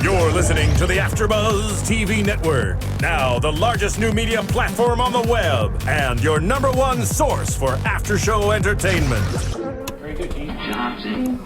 You're listening to the AFTERBUZZ TV network, now the largest new media platform on the web, and your #1 source for after-show entertainment. Very good, Gene. Johnson.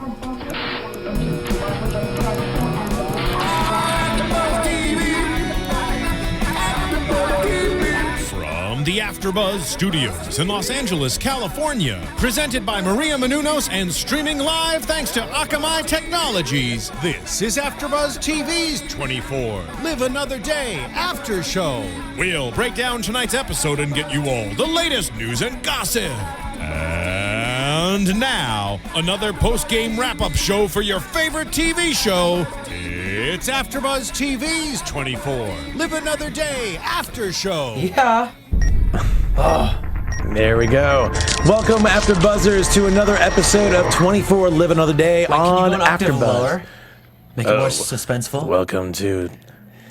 From the AFTERBUZZ Studios in Los Angeles, California, presented by Maria Menounos and streaming live thanks to Akamai Technologies. This is AFTERBUZZ TV's 24 Live Another Day After Show. We'll break down tonight's episode and get you all the latest news and gossip. And now, another post-game wrap-up show for your favorite TV show. It's AFTERBUZZ TV's 24 Live Another Day After Show. Yeah. There we go. Welcome, AfterBuzzers, to another episode of 24 Live Another Day on AfterBuzz. Make it more suspenseful. Welcome to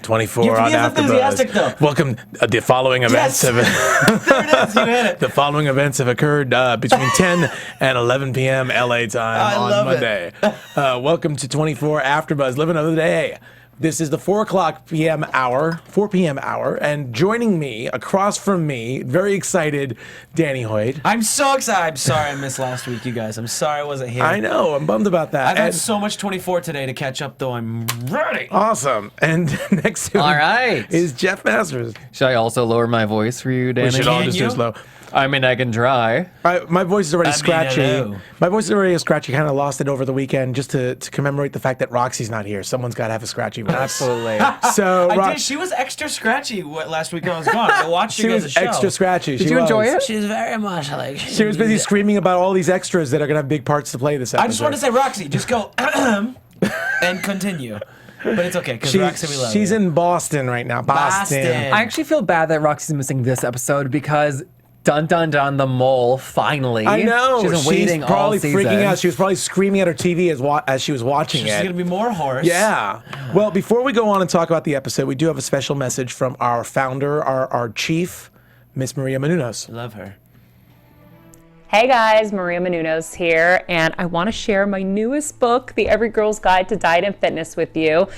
24 You have on to be enthusiastic, AfterBuzz. though. Welcome. The following events Yes. There it is. You hit it. the following events have occurred between 10 and 11 p.m. LA time I on love Monday. Welcome to 24 AfterBuzz Live Another Day. This is the 4 p.m. hour, and joining me, across from me, very excited, Danny Hoyt. I'm so excited. I'm sorry I missed last week, you guys. I'm sorry I wasn't here. I know, I'm bummed about that. I've had And- so much 24 today to catch up, though. I'm ready. Awesome. And next to All him right. is Jeff Masters. Should I also lower my voice for you, Danny? We should all Can just do you? slow. I mean, I can try. My voice is already scratchy. hello. My voice is already scratchy. Kind of lost it over the weekend just to commemorate the fact that Roxy's not here. Someone's got to have a scratchy voice. Absolutely. So I did. She was extra scratchy last week I was gone. I watched she you guys' was show. extra scratchy. Did She you enjoy was. it? She's very much like... She was busy screaming about all these extras that are going to have big parts to play this episode. I just want to say, Roxy, just go and continue. But it's okay, because Roxy, we love she's you. in Boston right now. Boston. I actually feel bad that Roxy's missing this episode because dun dun dun, the mole finally. I know. She's been waiting probably all season. freaking out. She was probably screaming at her TV as she was watching She's it. going to be more hoarse. Yeah. Well, before we go on and talk about the episode, we do have a special message from our founder, our chief, Miss Maria Menounos. Love her. Hey guys, Maria Menounos here, and I want to share my newest book, The Every Girl's Guide to Diet and Fitness, with you.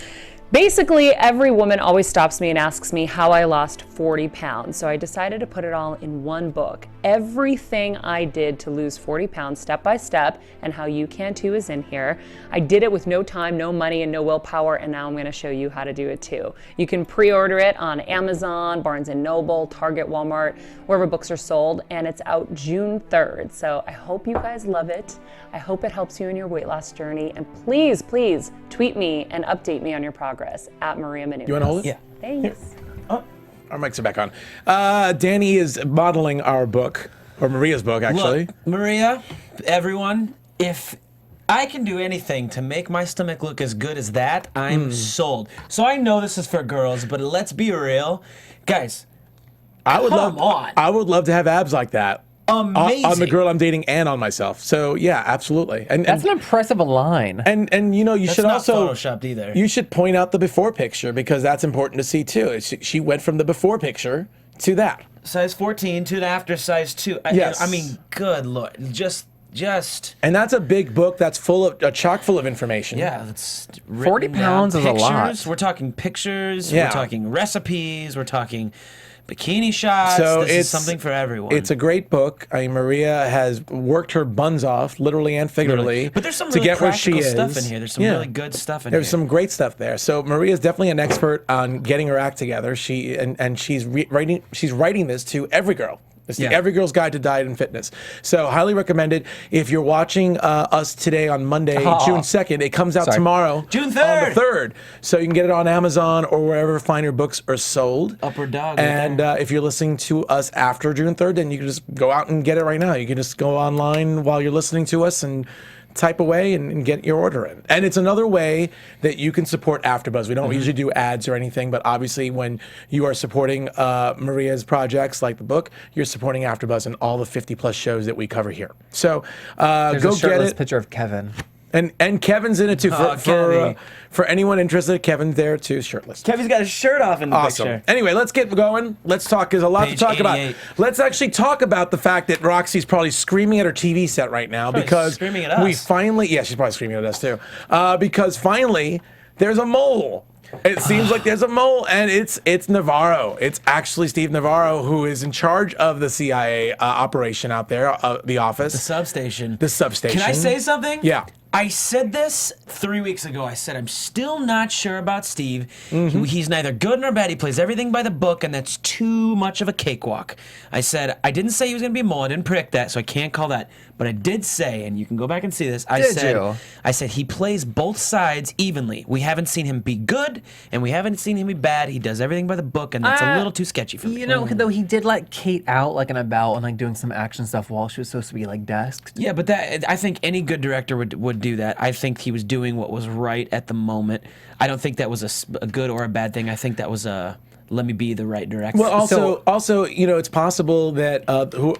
Basically, every woman always stops me and asks me how I lost 40 pounds, so I decided to put it all in one book. Everything I did to lose 40 pounds step by step, and how you can too, is in here. I did it with no time, no money, and no willpower, and now I'm going to show you how to do it too. You can pre-order it on Amazon, Barnes & Noble, Target, Walmart, wherever books are sold, and it's out June 3rd. So I hope you guys love it. I hope it helps you in your weight loss journey, and please, please tweet me and update me on your progress at Maria Menounos. You want to hold it? Yeah. Thanks. Our mics are back on. Danny is modeling our book, or Maria's book, actually. Look, Maria, everyone, if I can do anything to make my stomach look as good as that, I'm sold. So I know this is for girls, but let's be real. Guys, I would come love. on. I would love to have abs like that. Amazing. On the girl I'm dating and on myself. So yeah, absolutely. And That's an impressive line. and you know you That's should not also photoshopped either. You should point out the before picture because that's important to see too. She went from the before picture to that. Size 14 to the after size 2. Yes. I mean, good lord. Just. And that's a big book that's full of chock full of information. Yeah, it's 40 pounds is a lot. Pictures. We're talking pictures. Yeah. We're talking recipes. We're talking bikini shots. So this is it's something for everyone. It's a great book. I mean, Maria has worked her buns off, literally and figuratively, But there's some to really get where she practical is. stuff in here. There's some Yeah. really good stuff in here. There's some great stuff there. So Maria's definitely an expert on getting her act together. She's writing this to every girl. It's the Yeah. Every Girl's Guide to Diet and Fitness. So highly recommended. If you're watching us today on Monday, June 2nd, it comes out tomorrow, June on 3rd. the 3rd. So you can get it on Amazon or wherever finer books are sold. Upper dog. right And there. if you're listening to us after June 3rd, then you can just go out and get it right now. You can just go online while you're listening to us and type away and get your order in. And it's another way that you can support AfterBuzz. We don't usually do ads or anything, but obviously when you are supporting Maria's projects like the book, you're supporting AfterBuzz and all the 50 plus shows that we cover here. So There's go a get shirtless it. picture of Kevin. And Kevin's in it too. For anyone interested, Kevin's there too, shirtless. Kevin's got his shirt off in the Awesome. picture. Anyway, let's get going. Let's talk. There's a lot Page to talk 88. about. Let's actually talk about the fact that Roxy's probably screaming at her TV set right now Probably because screaming at us. we finally, yeah, she's probably screaming at us too. Because finally, there's a mole It seems like there's a mole, and it's Navarro. It's actually Steve Navarro who is in charge of the CIA operation out there, the office. The substation. The substation. Can I say something? Yeah. I said this 3 weeks ago. I said, I'm still not sure about Steve. He's neither good nor bad. He plays everything by the book, and that's too much of a cakewalk. I said, I didn't say he was going to be a mole. I didn't predict that, so I can't call that. But I did say, and you can go back and see this, I said he plays both sides evenly. We haven't seen him be good, and we haven't seen him be bad. He does everything by the book, and that's a little too sketchy for me. You know, though he did let Kate out like and about and like doing some action stuff while she was supposed to be like desked. Yeah, but that I think any good director would do that. I think he was doing what was right at the moment. I don't think that was a good or a bad thing. I think that was a let me be the right director. Well, also, you know, it's possible that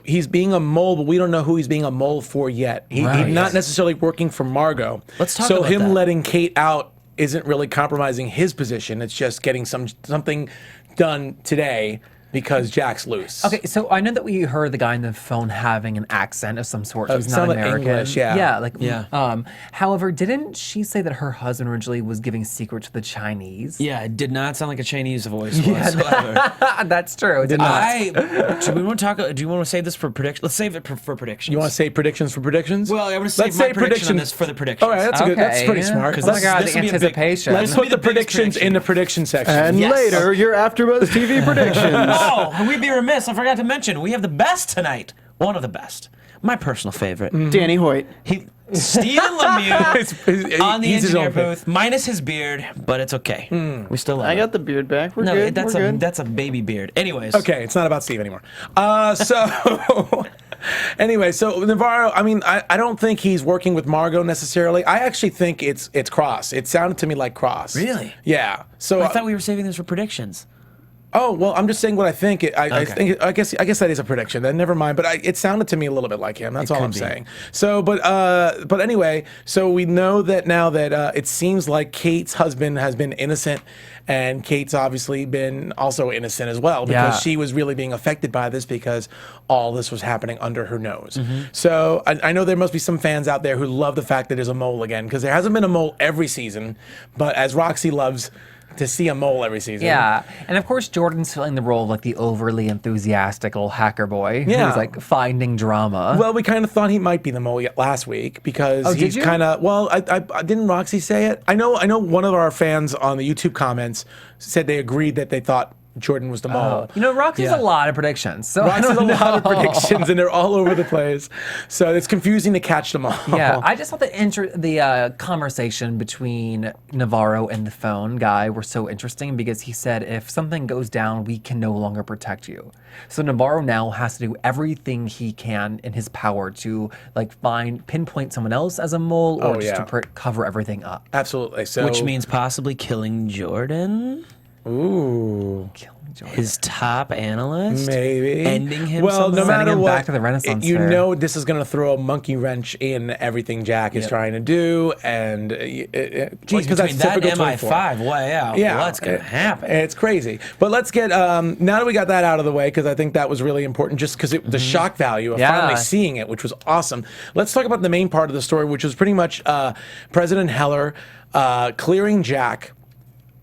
he's being a mole, but we don't know who he's being a mole for yet. He's not necessarily working for Margot. Let's talk about that. So him letting Kate out isn't really compromising his position. It's just getting something done today because Jack's loose. Okay, so I know that we heard the guy on the phone having an accent of some sort. So he's not like American. English, yeah. However, didn't she say that her husband originally was giving secrets to the Chinese? Yeah, it did not sound like a Chinese voice whatsoever. That's true. It did not. Do we want to talk? Do you want to save this for predictions? Let's save it for predictions. You want to say predictions for predictions? Well, I want to save my prediction on this for the predictions. All right, that's good. That's pretty smart. Oh my God, the anticipation. Let's put the predictions in the prediction section. And later, your AfterBuzz TV predictions. Oh, we'd be remiss. I forgot to mention we have the best tonight. One of the best. My personal favorite. Danny Hoyt. Stephen Lemieux on the He's his engineer own pick. booth, minus his beard, but it's okay. We still love I it. got the beard back. We're No, good. that's We're a good. that's a baby beard. Anyways. Okay, it's not about Steve anymore. So anyway, so Navarro, I mean, I don't think he's working with Margot necessarily. I actually think it's Cross. It sounded to me like Cross. Really? Yeah. So I thought we were saving this for predictions. Oh well, I'm just saying what I think. I guess that is a prediction. Then never mind. But it sounded to me a little bit like him. That's all I'm saying. So, but anyway, so we know that now that it seems like Kate's husband has been innocent, and Kate's obviously been also innocent as well because she was really being affected by this because all this was happening under her nose. So I know there must be some fans out there who love the fact that there's a mole again because there hasn't been a mole every season, but as Roxy loves to see a mole every season. Yeah, and of course Jordan's filling the role of like the overly enthusiastic little hacker boy who's like finding drama. Well, we kind of thought he might be the mole last week because he's kind of. Well, I didn't Roxy say it. I know one of our fans on the YouTube comments said they agreed that they thought Jordan was the mole. You know, Roxy's a lot of predictions. So Roxy's a lot of predictions, and they're all over the place. So it's confusing to catch them all. Yeah, I just thought the conversation between Navarro and the phone guy were so interesting because he said, if something goes down, we can no longer protect you. So Navarro now has to do everything he can in his power to like pinpoint someone else as a mole or to cover everything up. Absolutely. So, Which means possibly killing Jordan. Ooh. His top analyst? Maybe. Ending him Well, no Sending matter him what, back to the Renaissance you fair. know this is going to throw a monkey wrench in everything Jack is trying to do. And Geez, between that and MI5, what's going to happen? It's crazy. But let's get, now that we got that out of the way, because I think that was really important, just because the shock value of finally seeing it, which was awesome. Let's talk about the main part of the story, which was pretty much President Heller clearing Jack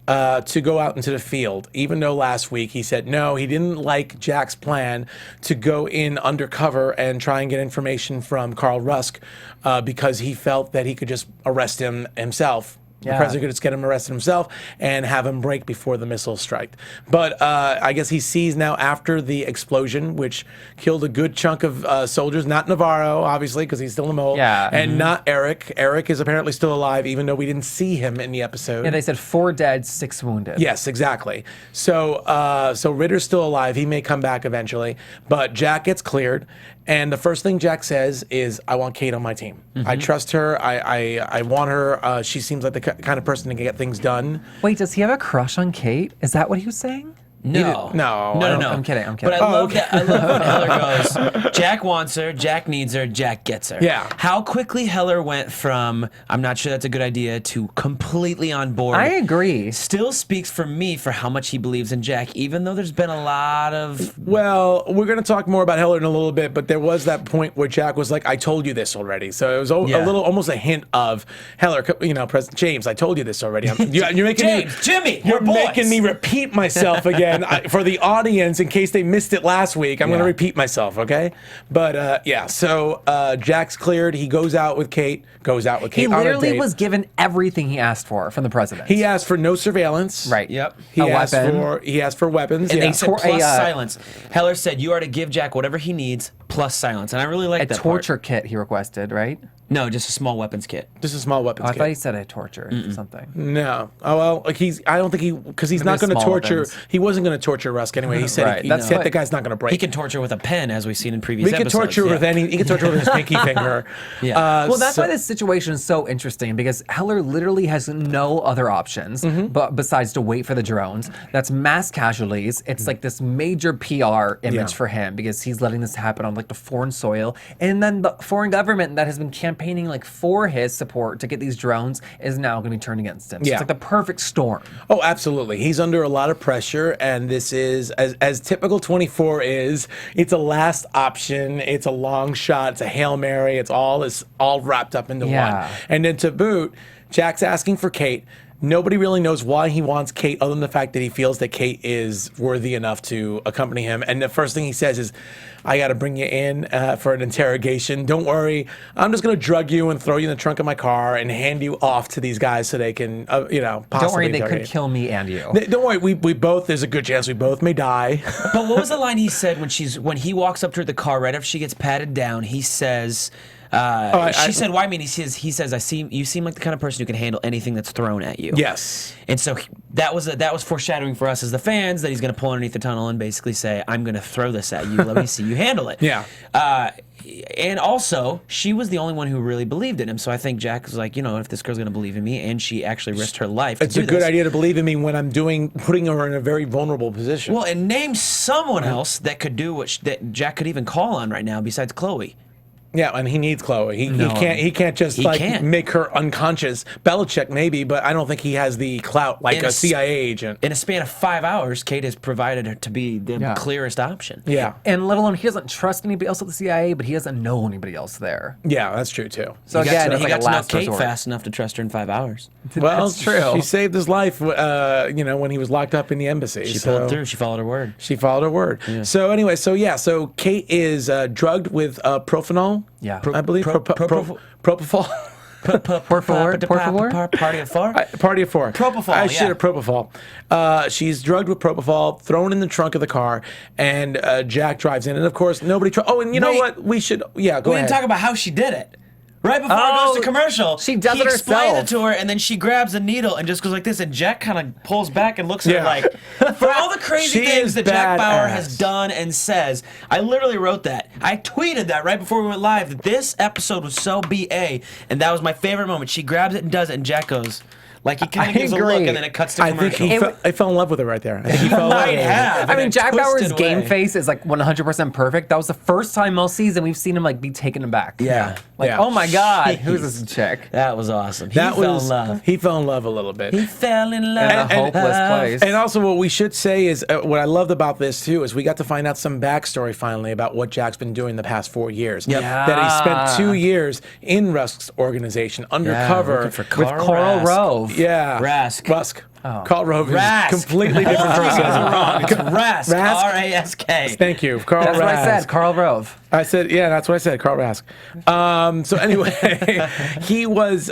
to go out into the field, even though last week he said no, he didn't like Jack's plan to go in undercover and try and get information from Carl Rusk because he felt that he could just arrest him himself. The president could just get him arrested himself and have him break before the missiles strike. But I guess he sees now after the explosion, which killed a good chunk of soldiers, not Navarro, obviously, because he's still a mole, and not Eric. Eric is apparently still alive, even though we didn't see him in the episode. Yeah, they said 4 dead, 6 wounded. Yes, exactly. So Ritter's still alive. He may come back eventually. But Jack gets cleared. And the first thing Jack says is, I want Kate on my team. I trust her. I want her. She seems like the kind of person to get things done. Wait, does he have a crush on Kate? Is that what he was saying? No. No, I'm kidding. But I love that. I love when Heller goes, Jack wants her, Jack needs her, Jack gets her. Yeah. How quickly Heller went from, I'm not sure that's a good idea, to completely on board. I agree. Still speaks for me for how much he believes in Jack, even though there's been a lot of. Well, we're going to talk more about Heller in a little bit, but there was that point where Jack was like, I told you this already. So it was a little, almost a hint of Heller, President James, I told you this already. You're making Jimmy, you're we're boys. making me repeat myself again for the audience in case they missed it last week. I'm going to repeat myself, okay? But so Jack's cleared. He goes out with Kate. He on a literally date. was given everything he asked for from the president. He asked for no surveillance. Right. Yep. He A asked weapon. for weapons. And yeah. they said plus silence. Heller said you are to give Jack whatever he needs plus silence, and I really like a that torture part. kit he requested, right? No, just a small weapons kit. Just a small weapons I kit. thought he said a torture something. No. Oh well, like I don't think because he's not going to small torture. weapons. He wasn't going to torture Rusk anyway. He said Right, he that's said what- the guy's not going to break. He can torture with a pen, as we've seen in previous We can episodes. torture with yeah. any. He can torture with his pinky finger. Yeah. Well, that's why this situation is so interesting because Heller literally has no other options but besides to wait for the drones. That's mass casualties. It's like this major PR image Yeah. for him because he's letting this happen on like the foreign soil, and then the foreign government that has been campaigning like for his support to get these drones is now going to be turned against him. So Yeah. it's like the perfect storm. Oh, absolutely. He's under a lot of pressure, and this is as typical 24 is. It's a last option. It's a long shot. It's a Hail Mary. It's all wrapped up into Yeah. one. And then to boot, Jack's asking for Kate. Nobody really knows why he wants Kate other than the fact that he feels that Kate is worthy enough to accompany him. And the first thing he says is, I got to bring you in for an interrogation. Don't worry. I'm just going to drug you and throw you in the trunk of my car and hand you off to these guys so they can, possibly Don't worry, they interrogate could you. kill me and you. Don't worry, we both, there's a good chance we both may die. But what was the line he said when he walks up to her at the car right after she gets patted down? He says, she said, "Why me?" And he says, you seem like the kind of person who can handle anything that's thrown at you." Yes. And so that was foreshadowing for us as the fans that he's going to pull underneath the tunnel and basically say, "I'm going to throw this at you. Let me see you handle it." Yeah. And also, she was the only one who really believed in him. So I think Jack was like, if this girl's going to believe in me, and she actually risked her life to It's do a good this. idea to believe in me when I'm putting her in a very vulnerable position. Well, and name someone else that could do that Jack could even call on right now besides Chloe. Yeah, and he needs Chloe. He can't just can't. make her unconscious. Belichick maybe, but I don't think he has the clout like a CIA agent. In a span of 5 hours, Kate has provided her to be the clearest option. Yeah. And let alone he doesn't trust anybody else at the CIA, but he doesn't know anybody else there. Yeah, that's true too. So He again, got it's like a to know last Kate resort. fast enough to trust her in 5 hours. Well, That's true. She saved his life, when he was locked up in the embassy. She pulled through. She followed her word. She followed her word. So anyway, so Kate is drugged with propanol. Yeah. I believe propofol. Por favor? Party of four? Party of four. Propofol, I should yeah. have propofol. She's drugged with propofol, thrown in the trunk of the car, and Jack drives in. And of course, nobody. Oh, and you know Wait. what? We should. Yeah, go We ahead. didn't talk about how she did it. Right before it goes to commercial, she does he it explained herself. it to her, and then she grabs a needle and just goes like this, and Jack kind of pulls back and looks at her Yeah. like, for all the crazy She things is that Jack Bauer badass. has done and says, I literally wrote that. I tweeted that right before we went live, that this episode was so BA, and that was my favorite moment. She grabs it and does it, and Jack goes, like he kind I of gives a look, agree. and then it cuts to I think commercial. I fell in love with her right there. I think he fell in love might with her. have. I mean, Jack Bauer's twisted game way. face is like 100% perfect. That was the first time all season we've seen him like be taken aback. Yeah. Like, Yeah. oh my God, Jeez. who's this chick? That was awesome. He That fell was in love. he fell in love a little bit. He fell in love. In a hopeless place. And also, what we should say is what I loved about this too is we got to find out some backstory finally about what Jack's been doing the past 4 years. Yep. That he spent 2 years in Rusk's organization undercover working for With Carl Rask. Rove. Yeah, Rask. Carl Rove is Rask. completely different You person. guys are wrong. It's Rask. Rask? R-A-S-K. Thank you, Carl. That's what I said, Rask. Carl Rove. I said, yeah, that's what I said, Carl Rask. So anyway, he was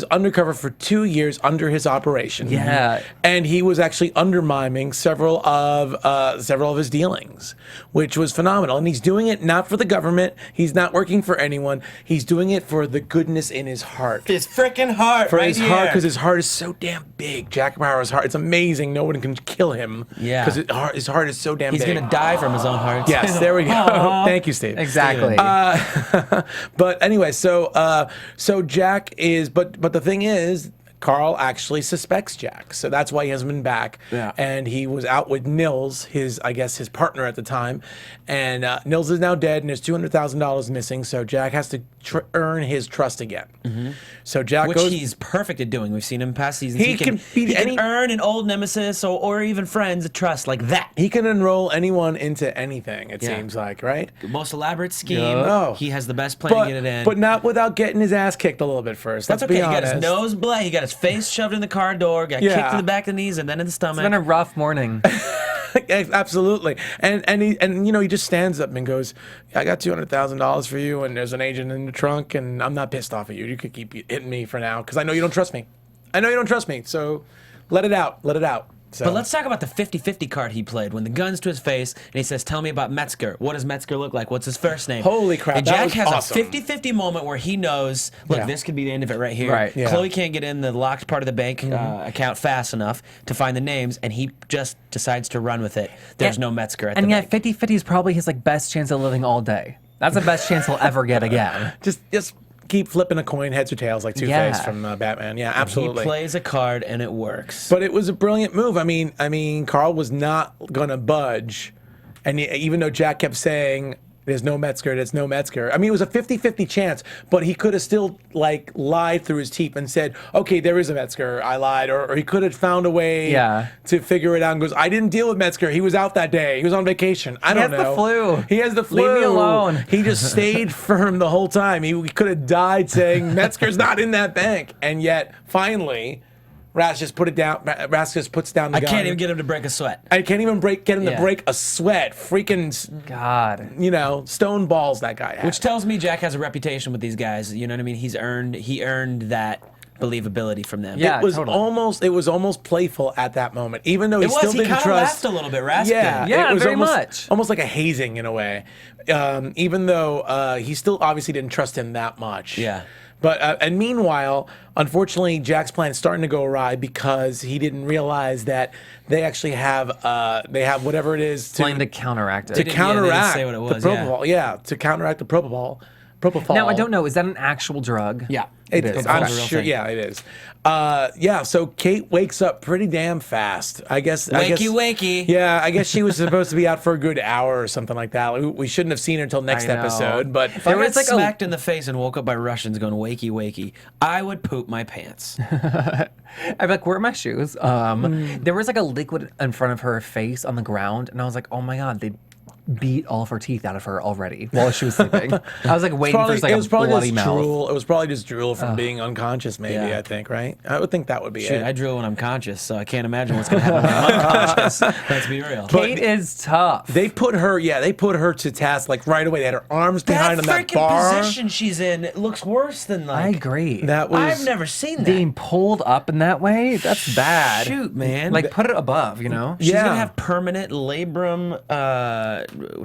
undercover for 2 years under his operation. Yeah. and he was actually undermining several of his dealings, which was phenomenal. And he's doing it not for the government. He's not working for anyone. He's doing it for the goodness in his heart. His freaking heart, For right his here. heart, because his heart is so damn big. Jack Bauer's heart, it's amazing. No one can kill him. Yeah. because his heart is so damn He's big. gonna die from his own heart. Yes, there we go. Thank you, Steve. Exactly. But anyway, so Jack is, but the thing is, Carl actually suspects Jack, so that's why he hasn't been back. Yeah. And he was out with Nils, his partner at the time, and Nils is now dead, and there's $200,000 missing. So Jack has to earn his trust again. So Jack Which goes. he's perfect at doing. We've seen him in past seasons. He can beat he can any- earn an old nemesis or even friends trust like that. He can enroll anyone into anything. It seems like, right? Most elaborate scheme. Oh. He has the best plan to get it in. But not without getting his ass kicked a little bit first. That's Let's okay. be He got honest. his nose blood. He got his face shoved in the car door. Got kicked in the back of the knees and then in the stomach. It's been a rough morning. Absolutely, and he just stands up and goes, "I got $200,000 for you, and there's an agent in the trunk, and I'm not pissed off at you. You could keep hitting me for now because I know you don't trust me. So let it out. So. But let's talk about the 50-50 card he played when the gun's to his face and he says, "Tell me about Metzger. What does Metzger look like? What's his first name?" Holy crap, And that Jack was has awesome. a 50-50 moment where he knows, look, Yeah. this could be the end of it right here. Right. Yeah. Chloe can't get in the locked part of the bank account fast enough to find the names, and he just decides to run with it. There's no Metzger at the And yet, bank. 50-50 is probably his best chance of living all day. That's the best chance he'll ever get again. just keep flipping a coin, heads or tails, like Two-Face Yeah. from Batman. Yeah, absolutely. He plays a card and it works. But it was a brilliant move. I mean, Carl was not gonna budge, and even though Jack kept saying, "There's no Metzger. I mean, it was a 50-50 chance, but he could have still lied through his teeth and said, "Okay, there is a Metzger. I lied," or he could have found a way to figure it out and goes, "I didn't deal with Metzger. He was out that day. He was on vacation. I don't know. has the flu. He has the flu. Leave me alone." He just stayed firm the whole time. He could have died saying Metzger's not in that bank, and yet finally, Ras just put it down. Ras just puts down the I gun. can't even get him to break a sweat. I can't even get him to Yeah. break a sweat. Freaking, God. stone balls that guy had. Which tells me Jack has a reputation with these guys. You know what I mean? He earned that believability from them. Yeah. it was totally. almost playful at that moment, even though he still He didn't kind of trust. laughed a little bit, Rask Yeah, did. Yeah, it was very almost, much. almost like a hazing in a way. Even though he still obviously didn't trust him that much. Yeah. But and meanwhile, unfortunately, Jack's plan is starting to go awry because he didn't realize that they actually have whatever it is Playing to counteract it. to They didn't counteract say what it was, the yeah. propofol. Yeah, to counteract the propofol. Now, I don't know. Is that an actual drug? Yeah. It is. is. I'm It's a real sure. thing. Yeah, it is. So Kate wakes up pretty damn fast. I guess. Wakey. Yeah, I guess she was supposed to be out for a good hour or something like that. We shouldn't have seen her until next I know. episode. But If I There got was like a- smacked in the face and woke up by Russians going wakey, I would poop my pants. I'd be like, where are my shoes? There was like a liquid in front of her face on the ground, and I was like, oh my God, they beat all of her teeth out of her already while she was sleeping. I was like waiting for just, like it was a probably bloody just mouth. drool. It was probably just drool from being unconscious. Maybe Yeah. I think, right? I would think that would be Shoot, it. I drool when I'm conscious, so I can't imagine what's going to happen when I'm unconscious. Let's be real. Kate is tough. They put her to task like right away. They had her arms behind on that freaking bar. position she's in looks worse than I like. agree. That was. I've never seen that. Being pulled up in that way, that's bad. Shoot, man. Like, put it above, you know? She's Yeah. gonna have permanent labrum,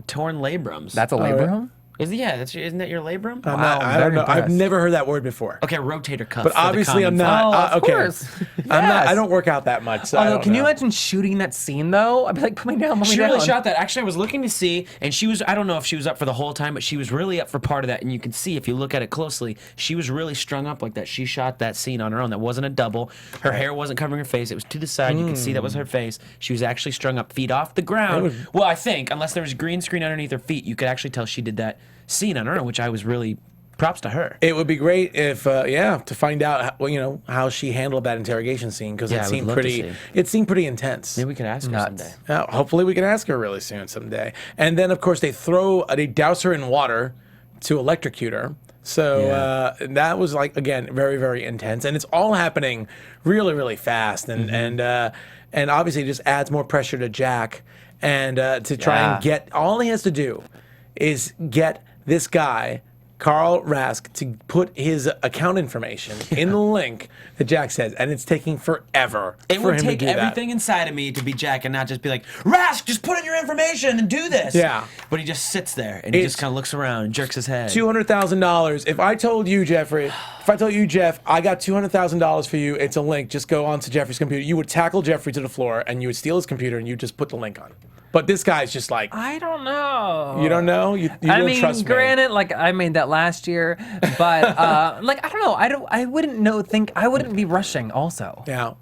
torn labrums. That's a labrum? Isn't that your labrum? I'm not- I don't very know. I've impressed. never heard that word before. Okay, rotator cuff. But for the obviously, I'm common folk. not. Oh, of okay. course. I'm not. Yes. I don't work out that much. So I Although, don't can you know. imagine shooting that scene, though? I'd be like, put me down, put me She down. really shot that. Actually, I was looking to see, and she was, I don't know if she was up for the whole time, but she was really up for part of that. And you can see, if you look at it closely, she was really strung up like that. She shot that scene on her own. That wasn't a double. Her hair wasn't covering her face. It was to the side. You could see that was her face. She was actually strung up, feet off the ground. Well, I think, unless there was green screen underneath her feet, you could actually tell she did that scene on her own, which I was really props to her. It would be great if, to find out, how she handled that interrogation scene because Yeah, I it would seemed love to pretty. see. It seemed pretty intense. Maybe we could ask her Nuts. someday. Hopefully, we can ask her really soon someday. And then, of course, they douse her in water to electrocute her. So that was again very, very intense, and it's all happening really, really fast, and obviously it just adds more pressure to Jack, and to try and get all he has to do is get this guy, Carl Rask, to put his account information in the link that Jack says, and it's taking forever It for would him take to do everything inside of me to be Jack and not just be like, Rask, just put in your information and do this. Yeah. But he just sits there and he It's just kind of looks around and jerks his head. that. $200,000. If I told you, Jeff, I got $200,000 for you, it's a link. Just go onto Jeffrey's computer. You would tackle Jeffrey to the floor, and you would steal his computer, and you would just put the link on. But this guy's just like, I don't know. you don't know? You don't trust me. Granted, like I made that last year, but like I don't know. I wouldn't know. I wouldn't be rushing. Also, Yeah.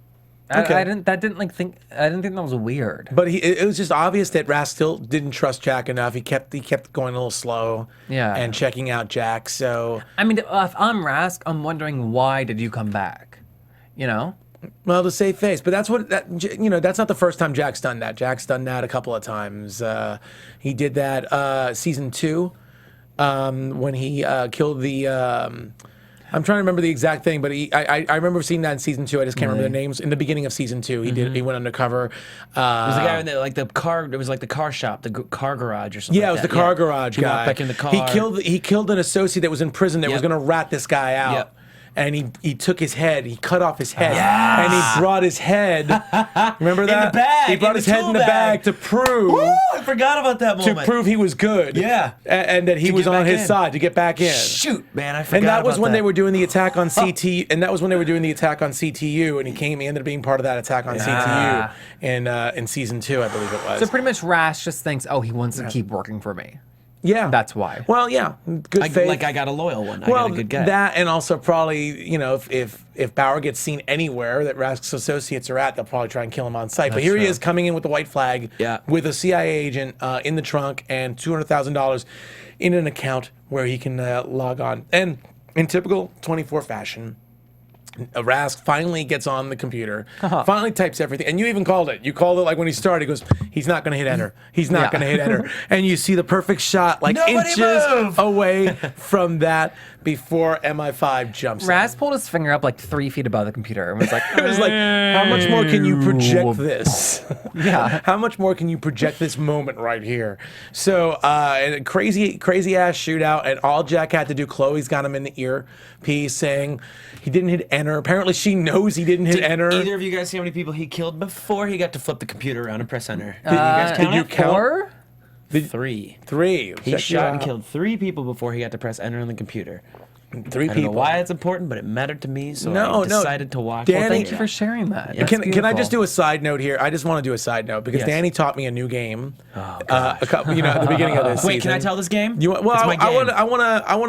I Okay. didn't think that was weird. But it was just obvious that Rask still didn't trust Jack enough. He kept going a little slow. Yeah. And checking out Jack. So I mean, if I'm Rask, I'm wondering why did you come back? You know? well, to save face. But that's that's not the first time Jack's done that. Jack's done that a couple of times. He did that season 2 when he killed the. I'm trying to remember the exact thing, but I remember seeing that in season 2. I just can't remember the names. In the beginning of season 2, he went undercover. It was the guy in the car. It was like the car shop, the car garage or something. Yeah, it like was the that. car garage He guy. walked back in the car. He killed an associate that was in prison that was Yep. going to rat this guy out. Yep. And he took his head, he cut off his head, Yes! and he brought his head. Remember that? the bag, He brought in his the head in the tool bag bag. to prove Woo! I forgot about that moment. he was good. Yeah. And that he To was get on back his in. side to get back in. Shoot, man, I forgot. And that was about when that. they were doing the attack on CT, and that was when they were doing the attack on CTU, and he ended up being part of that attack on Yeah. CTU in season 2, I believe it was. So pretty much, Rash just thinks, oh, he wants to keep working for me. Yeah, That's why. Well, yeah, good faith. I got a loyal one. I Well, got a good guy. that and also probably, if Bauer gets seen anywhere that Rask's associates are at, they'll probably try and kill him on sight. But here he true. is coming in with the white flag, Yeah. with a CIA agent in the trunk and $200,000 in an account where he can log on. And in typical 24 fashion, Rask finally gets on the computer, finally types everything, and you even called it. You called it like when he started. He goes, he's not going to hit enter. He's not going to hit enter. And you see the perfect shot, like Nobody inches move! away from that before MI5 jumps in. Rash pulled his finger up like 3 feet above the computer and was like, It was like, how much more can you project this? Yeah. How much more can you project this moment right here? So, and a crazy ass shootout, and all Jack had to do, Chloe's got him in the earpiece saying he didn't hit enter. Apparently, she knows he didn't hit Did enter. either of you guys see how many people he killed before he got to flip the computer around and press enter? Did you guys count did you it? count? 4? 3. 3. He Check you shot and out. killed 3 people before he got to press enter on the computer. 3 I don't people. know why it's important, but it mattered to me, so No, I decided to watch. Danny- Well, thank you for sharing that. That's Can I beautiful. just do a side note here? I just want to do a side note because Yes. Danny taught me a new game. A couple, at the beginning of this Wait, season. can I tell this game? Well, It's my I game. want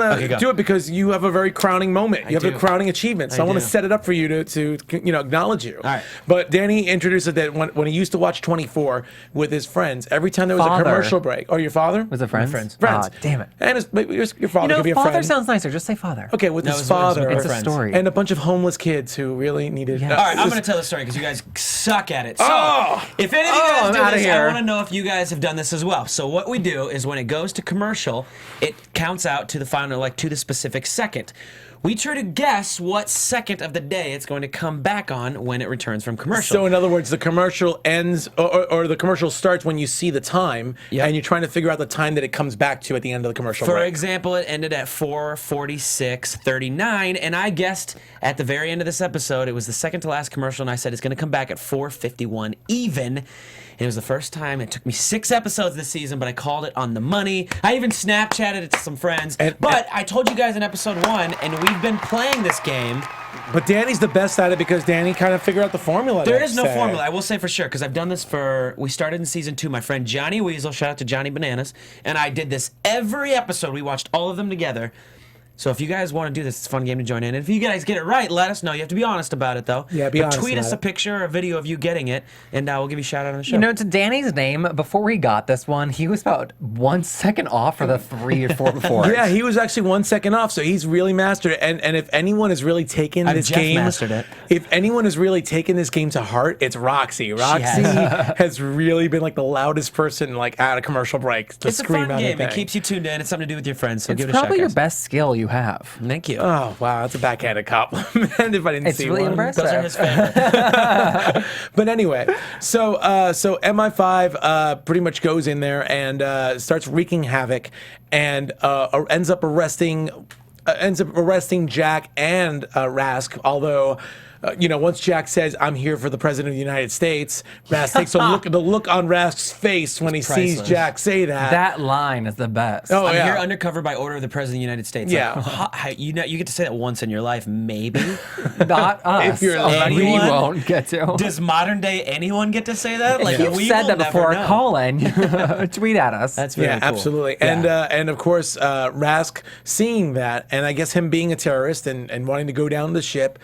to Okay, go. do it because you have a very crowning moment. You have a do. crowning achievement. So I I want to do. set it up for you to acknowledge you. All right. But Danny introduced it that when he used to watch 24 with his friends, every time there was Father. a commercial break. Oh, your father? Was it friends? friends. Friends. Ah, damn it. And your father could be a father friend. sounds nicer. Just say father. Okay, with No, his it was father. with It's a friends. story. And a bunch of homeless kids who really needed. Yes. All right, I'm going to tell the story because you guys suck at it. So, Oh! if any of you I'm guys do outta this, I here. want to know if you guys have done this as well. So, what we do is when it goes to commercial, it counts out to the final, like to the specific second. We try to guess what second of the day it's going to come back on when it returns from commercial. So in other words, the commercial ends, or the commercial starts when you see the time, Yep. and you're trying to figure out the time that it comes back to at the end of the commercial For break. example, it ended at 4:46:39, and I guessed at the very end of this episode, it was the second to last commercial, and I said it's going to come back at 4:51 even. And it was the first time. It took me 6 episodes this season, but I called it on the money. I even Snapchatted it to some friends. But I told you guys in episode 1, and we've been playing this game. But Danny's the best at it because Danny kind of figured out the formula. There I'd is no say. formula, I will say for sure, because I've done this we started in season 2. My friend Johnny Weasel, shout out to Johnny Bananas, and I did this every episode. We watched all of them together. So if you guys want to do this, it's a fun game to join in. And if you guys get it right, let us know. You have to be honest about it, though. Yeah, be honest Tweet about us a it. picture or a video of you getting it, and we'll give you a shout out on the show. You know, to Danny's name, before he got this one, he was about 1 second off for the 3 or 4 before. Yeah, he was actually 1 second off, so he's really mastered it. And if anyone has really taken this Jeff game, mastered it. if anyone has really taken this game to heart, it's Roxy. Roxy has really been like the loudest person like at a commercial break to it's a scream fun out game. anything. It keeps you tuned in. It's something to do with your friends, so It's give it a shot, probably your guys. best skill you have. Thank you. Oh wow, that's a backhanded compliment. If I didn't It's see really one. impressive. Those are his favorite. But anyway, so MI5 pretty much goes in there and starts wreaking havoc, and ends up arresting Jack and Rask. Although once Jack says, "I'm here for the president of the United States," Rask takes a look. The look on Rask's face when he sees priceless. Jack say that. That line is the best. Oh, I'm yeah. here undercover by order of the president of the United States. Yeah. You get to say that once in your life, maybe. Not us. If you're we anyone- won't get to. Does modern day anyone get to say that? Like You've we said will that before. never know. Call in. Tweet at us. That's very Yeah, cool. absolutely. And of course, Rask seeing that, and I guess him being a terrorist and wanting to go down the ship,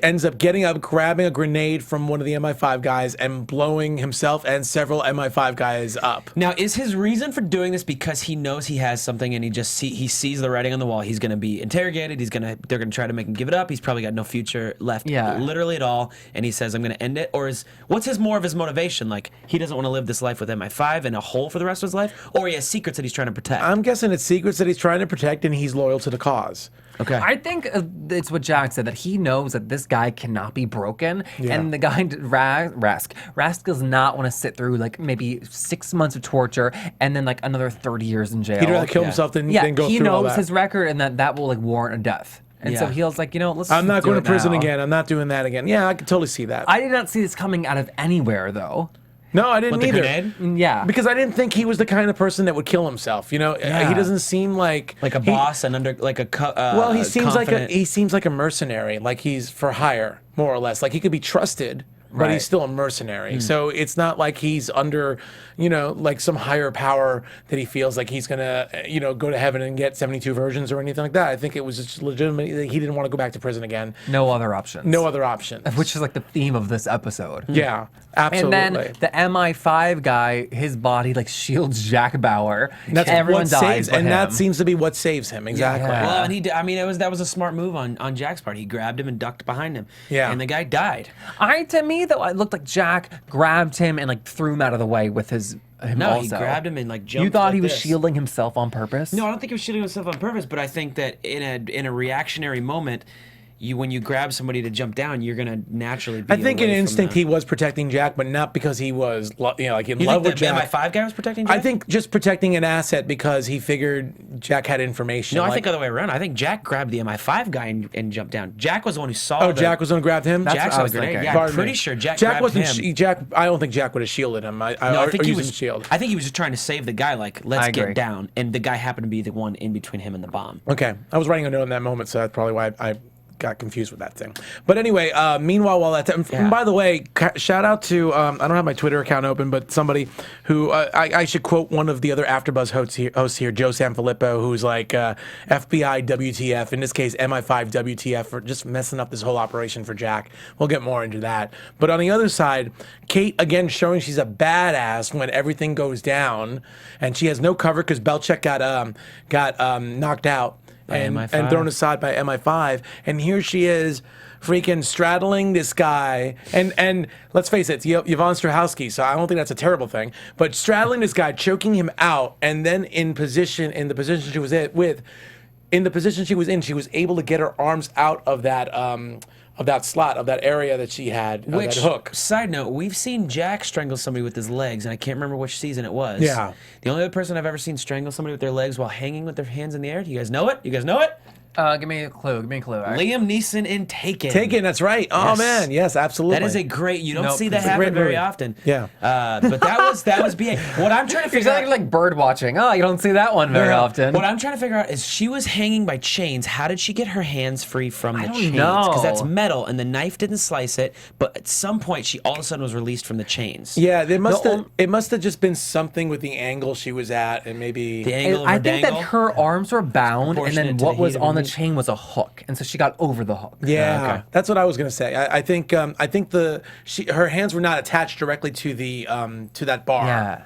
ends up getting up, grabbing a grenade from one of the MI5 guys and blowing himself and several MI5 guys up. Now, is his reason for doing this because he knows he has something and he sees the writing on the wall? He's going to be interrogated. They're going to try to make him give it up. He's probably got no future left, literally at all. And he says, "I'm going to end it." Or what's more of his motivation? Like he doesn't want to live this life with MI5 in a hole for the rest of his life, or he has secrets that he's trying to protect. I'm guessing it's secrets that he's trying to protect, and he's loyal to the cause. Okay. I think it's what Jack said, that he knows that this guy cannot be broken. Yeah. And the guy, Rask does not want to sit through like maybe 6 months of torture and then like another 30 years in jail. He'd rather kill himself than go he through all knows that. his record and that will like warrant a death. And so he was like, let's I'm not do going to it prison now. again. I'm not doing that again. Yeah, I can totally see that. I did not see this coming out of anywhere though. No, I didn't With the either. grenade? Yeah. Because I didn't think he was the kind of person that would kill himself. He doesn't seem like a boss and well, he seems confident- like a mercenary, like he's for hire, more or less. Like he could be trusted, but he's still a mercenary. So it's not like he's under, like some higher power that he feels like he's gonna, go to heaven and get 72 virgins or anything like that. I think it was just legitimately he didn't want to go back to prison again. No other options. No other options. Which is like the theme of this episode. Yeah, absolutely. And then the MI5 guy, his body like shields Jack Bauer. That's Everyone what dies saves, but and him. that seems to be what saves him exactly. Yeah. Well, and that was a smart move on Jack's part. He grabbed him and ducked behind him. Yeah. And the guy died. To me though, it looked like Jack grabbed him and like threw him out of the way with him No, also. he grabbed him and like jumped. You thought like he was this. shielding himself on purpose? No, I don't think he was shielding himself on purpose, but I think that in a reactionary moment, when you grab somebody to jump down, you're gonna naturally be I think in away from instinct them. he was protecting Jack, but not because he was like in You love think with the Jack. MI5 guy was protecting Jack? I think just protecting an asset because he figured Jack had information. No, I like- think other way around. I think Jack grabbed the MI5 guy and jumped down. Jack was the one who saw. Oh, Jack was going to grab him. That's Jack what I saw the was grenade. thinking. Yeah, I'm Pardon pretty me. sure Jack Jack grabbed wasn't. him. Jack. I don't think Jack would have shielded him. No, I think he was. shield. I think he was just trying to save the guy. Like, let's I get agree. down, and the guy happened to be the one in between him and the bomb. Okay, I was writing a note in that moment, so that's probably why I got confused with that thing. But anyway, meanwhile, while that and by the way, shout out to I don't have my Twitter account open, but somebody who I should quote one of the other AfterBuzz hosts here, Joe Sanfilippo, who's like FBI WTF, in this case MI5 WTF, for just messing up this whole operation for Jack. We'll get more into that. But on the other side, Kate again showing she's a badass when everything goes down, and she has no cover because Belchek got knocked out. And MI5. thrown aside by MI5, and here she is, freaking straddling this guy, and let's face it, it's Yvonne Strahovski, so I don't think that's a terrible thing, but straddling this guy, choking him out, and then in the position she was in, she was able to get her arms out of that slot, of that area that she had, of that hook. Side note, we've seen Jack strangle somebody with his legs, and I can't remember which season it was. Yeah. The only other person I've ever seen strangle somebody with their legs while hanging with their hands in the air. Do you guys know it? Give me a clue. Liam Neeson in Taken. Taken, that's right. Oh Yes. man, yes, absolutely. That is a great. You don't Nope. see that It's a happen great very movie. often. Yeah. But that was BA. What I'm trying to You're figure out. sounding like bird watching. Oh, you don't see that one very often. What I'm trying to figure out is she was hanging by chains. How did she get her hands free from the don't chains? know. Because that's metal, and the knife didn't slice it. But at some point, she all of a sudden was released from the chains. Yeah, it must have just been something with the angle she was at, and maybe The angle of her I think that dangle. her arms were bound, and Proportionate then to what the was heat of on her the meat. chain was a hook, and so she got over the hook. Yeah, okay. that's what I was gonna say. I think her hands were not attached directly to to that bar. Yeah.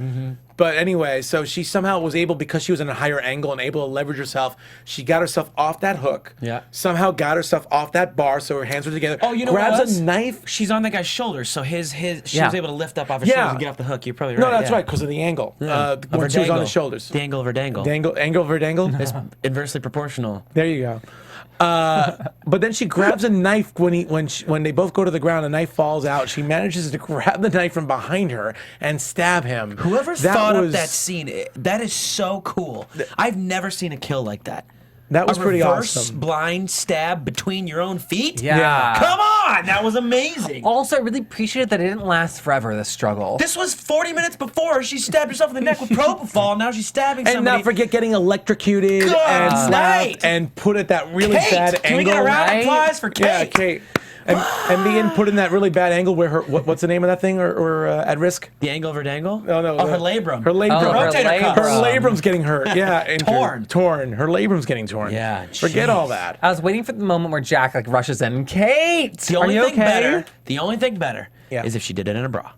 But anyway, so she somehow was able, because she was in a higher angle and able to leverage herself. She got herself off that hook. Yeah. Somehow got herself off that bar, so her hands were together. Oh, you know grabs what it was? a knife. She's on that guy's shoulders, so she Yeah. was able to lift up off his Yeah. shoulders and get off the hook. You're probably right. No, that's yeah. right, because of the angle. Of her When she was on dangle. his shoulders. The angle of her dangle. Angle of her dangle. It's inversely proportional. There you go. But then she grabs a knife when they both go to the ground. A knife falls out. She manages to grab the knife from behind her and stab him. Whoever thought up that scene, that is so cool. I've never seen a kill like that. That was a pretty reverse awesome. blind stab between your own feet? Yeah. Come on! That was amazing. Also, I really appreciated that it didn't last forever, this struggle. This was 40 minutes before she stabbed herself in the neck with propofol. Now she's stabbing And somebody. not forget getting electrocuted Good and slapped night. and put at that really Kate, bad angle. can we get a round of applause for Kate? Yeah, Kate. And being put in that really bad angle where her, what's the name of that thing, or at risk? The angle of her dangle? No, Oh, her labrum. Her labrum. Oh, her rotator cuff. Her labrum's getting hurt. Yeah, injured. Torn. Her labrum's getting torn. Yeah, Forget jeez. all that. I was waiting for the moment where Jack like rushes in. Kate, The are only you thing okay? better. The only thing better Yeah. is if she did it in a bra,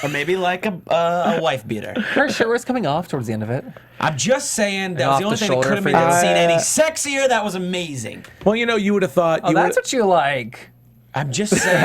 or maybe like a wife beater. Her shirt was coming off towards the end of it. I'm just saying that off was the only the thing that shoulder could have for made you. that scene any sexier. That was amazing. Well, you would have thought. Oh, that's what you like. I'm just saying.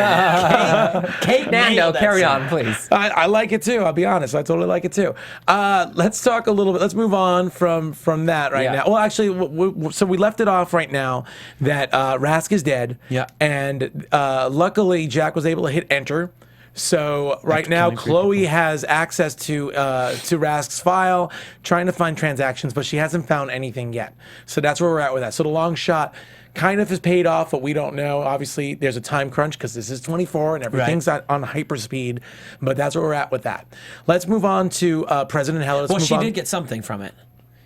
Kate Nando, nailed that carry scene. on, please. I like it too. I'll be honest. I totally like it too. Let's talk a little bit. Let's move on from that right Yeah. now. Well, actually, so we left it off right now that Rask is dead. Yeah. And luckily, Jack was able to hit enter. So right now, killing three Chloe has access to Rask's file, trying to find transactions, but she hasn't found anything yet. So that's where we're at with that. So the long shot kind of has paid off, but we don't know. Obviously, there's a time crunch because this is 24 and everything's on hyper speed. But that's where we're at with that. Let's move on to President Heller. Let's Well, move she on. did get something from it.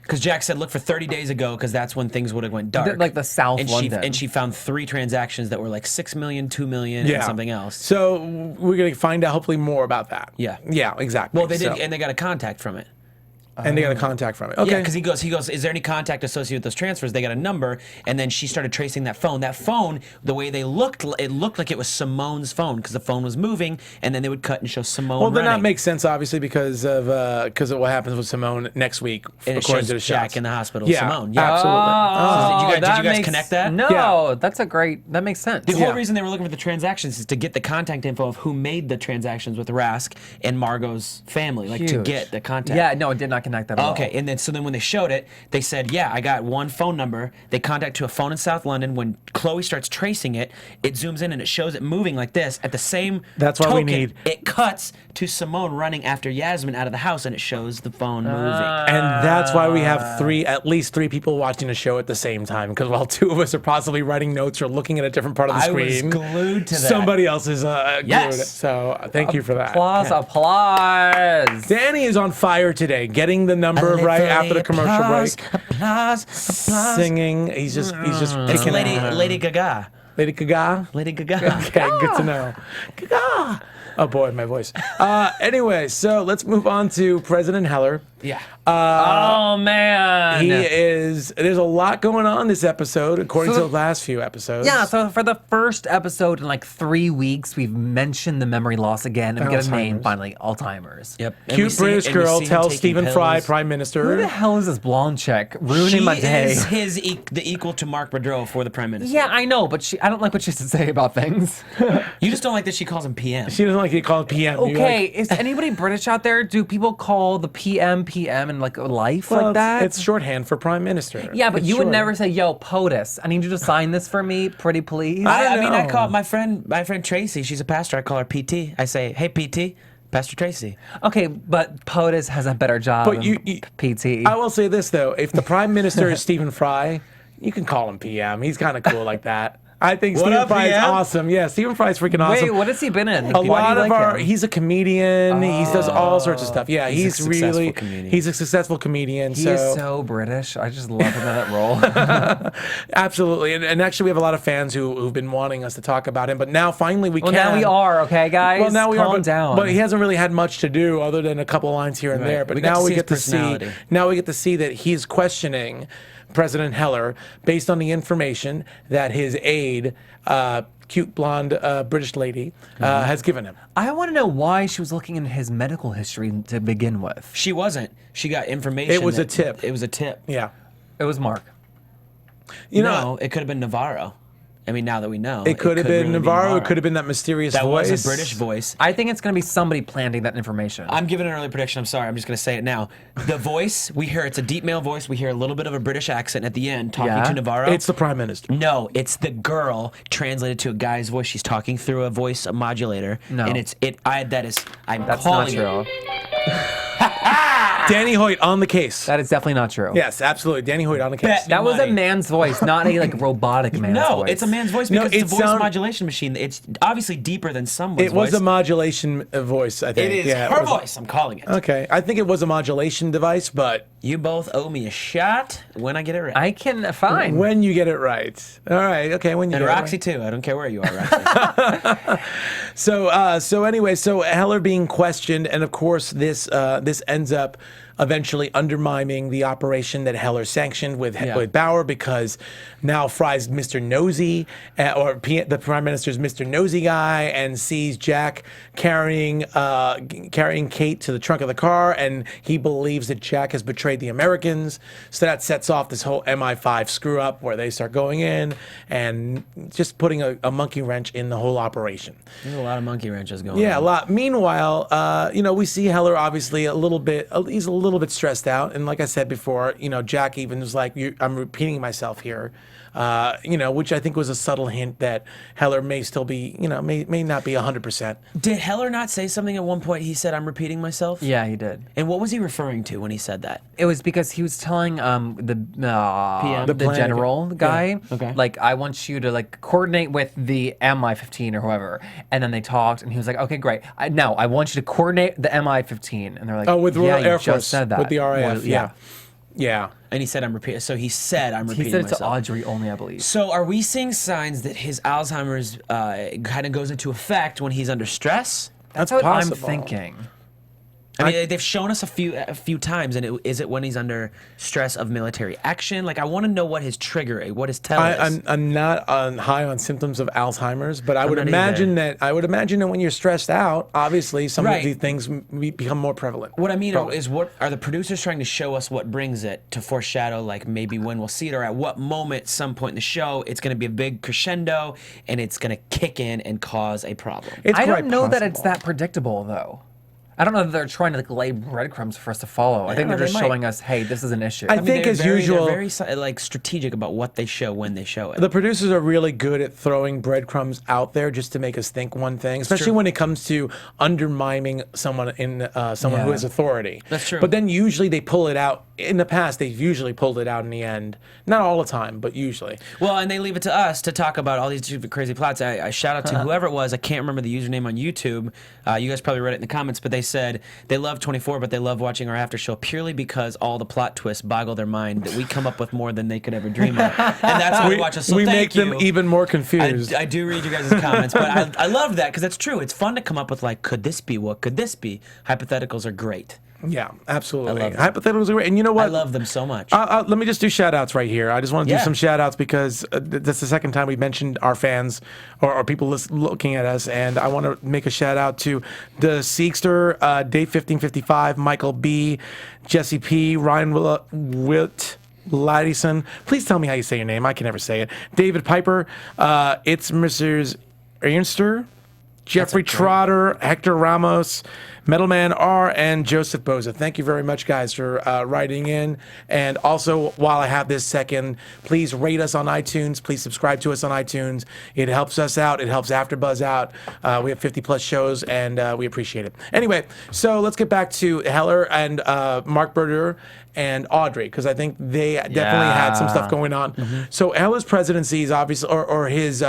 Because Jack said, look for 30 days ago, because that's when things would have went dark. Like the South and London. And she found 3 transactions that were like 6 million, 2 million, and something else. So we're going to find out hopefully more about that. Yeah. Yeah, exactly. Well, they did, So- and they got a contact from it. and they got a contact from it. Okay. Yeah, because he goes, is there any contact associated with those transfers? They got a number, and then she started tracing that phone. That phone, the way they looked, it looked like it was Simone's phone because the phone was moving, and then they would cut and show Simone. Well, then that running. makes sense, obviously, because of what happens with Simone next week, And it according shows to the Jack shots. in the hospital. Yeah, Simone. Yeah, absolutely. Did you guys connect that? No, Yeah. that makes sense. The whole reason they were looking for the transactions is to get the contact info of who made the transactions with Rask and Margot's family, like to Huge. get the contact. Yeah, no, it did not connect that at all. Okay, and then when they showed it, they said, yeah, I got one phone number. They contact to a phone in South London. When Chloe starts tracing it, it zooms in and it shows it moving like this. At the same That's why we token, need- it cuts to Simone running after Yasmin out of the house, and it shows the phone moving. And that's why we have at least three people watching the show at the same time. Because while two of us are possibly writing notes or looking at a different part of the I was screen, glued to that. somebody else is glued. Yes. So thank you for that. Applause. Danny is on fire today, getting the number right after the commercial break, Applause. singing. He's just It's picking Lady Gaga. Lady Gaga. Lady Gaga. Okay, good to know. Gaga. Oh boy, my voice. Anyway, so let's move on to President Heller. Yeah. Oh man. There's a lot going on this episode, according to the last few episodes. Yeah, so for the first episode in like 3 weeks, we've mentioned the memory loss again, and we get a name Alzheimer's. finally, Alzheimer's. Yep. And we Cute see- British and we girl see him tells taking Stephen Fry, pills. Prime Who Minister. the hell is this blonde chick ruining She my day? is the equal to Mark Boudreau for the Prime Minister. Yeah, I know, but I don't like what she has to say about things. You just don't like that she calls him PM. She doesn't like to call it PM. You're Okay, like, is anybody British out there? Do people call the PM in like life well, like that? It's shorthand for Prime Minister. Yeah, but It's you would short. never say, "Yo, POTUS, I need you to sign this for me, pretty please." I mean, I know. call my friend Tracy. She's a pastor. I call her PT. I say, hey, PT, Pastor Tracy. Okay, but POTUS has a better job But than you- PT. I will say this though: if the Prime Minister is Stephen Fry, you can call him PM. He's kind of cool like that. I think What Stephen up, Fry is PM? awesome. Yeah, Stephen Fry is freaking awesome. Wait, what has he been in? A Why lot do you of like our, him? he's a comedian. He does all sorts of stuff. Yeah, He's a he's successful really, comedian. he's a successful comedian. He is so British. I just love him in that role. Absolutely, and actually we have a lot of fans who've been wanting us to talk about him, but now finally we Well, can. now we are, okay, guys? Well, now we Calm are, down. but he hasn't really had much to do other than a couple lines here and Right. there. But We got now to we see get to his see. personality. Now we get to see that he's questioning President Heller based on the information that his aide, cute blonde British lady, has given him. I want to know why she was looking in his medical history to begin with. She wasn't. She got information. It was a tip. It was a tip. Yeah, It was Mark. you No, know, it could have been Navarro. I mean, now that we know. it could have been really be Navarro. It could have been that mysterious That voice. was a British voice. I think it's going to be somebody planting that information. I'm giving an early prediction. I'm sorry. I'm just going to say it now. The voice, we hear it's a deep male voice. We hear a little bit of a British accent at the end talking Yeah? to Navarro. It's the Prime Minister. No, it's the girl translated to a guy's voice. She's talking through a voice modulator. No. And I'm That's calling not true. it. Danny Hoyt on the case. That is definitely not true. Yes, absolutely. Danny Hoyt on the case. Bet. That was a Money. man's voice, not a like robotic man's No, voice. it's a man's voice No, because it's a it voice sound- modulation machine. It's obviously deeper than someone's It was voice. a modulation voice, I think. It is Yeah, her it was- voice. I'm calling it. Okay, I think it was a modulation device, but You both owe me a shot when I get it right. I can fine. when you get it right. All right, okay, when you and get Roxy it too. I don't care where you are, Roxy. right. So anyway, so Heller being questioned, and of course this ends up eventually undermining the operation that Heller sanctioned with Bauer, because now Fry's Mr. Nosy, the Prime Minister's Mr. Nosy guy, and sees Jack carrying Kate to the trunk of the car, and he believes that Jack has betrayed the Americans. So that sets off this whole MI5 screw up where they start going in and just putting a monkey wrench in the whole operation. There's a lot of monkey wrenches going on. Yeah, a lot. Meanwhile, we see Heller obviously he's a little bit stressed out. And like I said before, Jack even was like, I'm repeating myself here, which I think was a subtle hint that Heller may still be, may not be 100%. Did Heller not say something at one point? He said, "I'm repeating myself." Yeah, he did. And what was he referring to when he said that? It was because he was telling the plan- general guy, Okay. like, I want you to like coordinate with the MI15 or whoever. And then they talked, and he was like, okay, great. Now I want you to coordinate the MI15. And they're like, Oh, with yeah, Royal you Air just Force, said that. with the RAF. Well, Yeah. Yeah. And he said, "I'm repeating." So he said, "I'm repeating He said it myself." to Audrey only, I believe. So are we seeing signs that his Alzheimer's kind of goes into effect when he's under stress? That's what possible. I'm thinking. I mean, they've shown us a few times, and is it when he's under stress of military action? Like, I want to know what his trigger, what his tell is. I'm not high on symptoms of Alzheimer's, but I would not imagine either. that when you're stressed out, obviously some Right. of these things become more prevalent. What I mean Probably. is, what are the producers trying to show us? What brings it to foreshadow, like maybe when we'll see it, or at what moment, some point in the show, it's going to be a big crescendo, and it's going to kick in and cause a problem. It's I quite don't know that it's possible. that predictable, though. I don't know that they're trying to like lay breadcrumbs for us to follow. I think know, they're they just might. showing us, hey, this is an issue. I think they're as very, usual- they're very like strategic about what they show when they show it. The producers are really good at throwing breadcrumbs out there just to make us think one thing, especially true. when it comes to undermining someone who Yeah. has authority. That's true. But then usually they pull it out. In the past, they've usually pulled it out in the end. Not all the time, but usually. Well, and they leave it to us to talk about all these stupid, crazy plots. I shout out to whoever it was. I can't remember the username on YouTube. You guys probably read it in the comments, but they said they love 24, but they love watching our after show purely because all the plot twists boggle their mind that we come up with more than they could ever dream of. And that's why we watch us. So we thank make them you. even more confused. I do read you guys' comments, but I love that because it's true. It's fun to come up with, like, could this be? What could this be? Hypotheticals are great. Yeah, absolutely. I love them. Hypotheticals are great. And you know what? I love them so much. Let me just do shout outs right here. I just want to do Yeah. some shout outs because that's the second time we've mentioned our fans or people looking at us. And I want to make a shout out to the Seekster, Dave 1555, Michael B, Jesse P, Ryan Witt. Laddison. Please tell me how you say your name. I can never say it. David Piper. It's Mrs. Ernster. Jeffrey Trotter, Hector Ramos, Metalman R, and Joseph Boza. Thank you very much, guys, for writing in. And also, while I have this second, please rate us on iTunes. Please subscribe to us on iTunes. It helps us out. It helps AfterBuzz out. We have 50-plus shows, and we appreciate it. Anyway, so let's get back to Heller and Mark Berger and Audrey, because I think they definitely had some stuff going on. So Heller's presidency is obviously, or his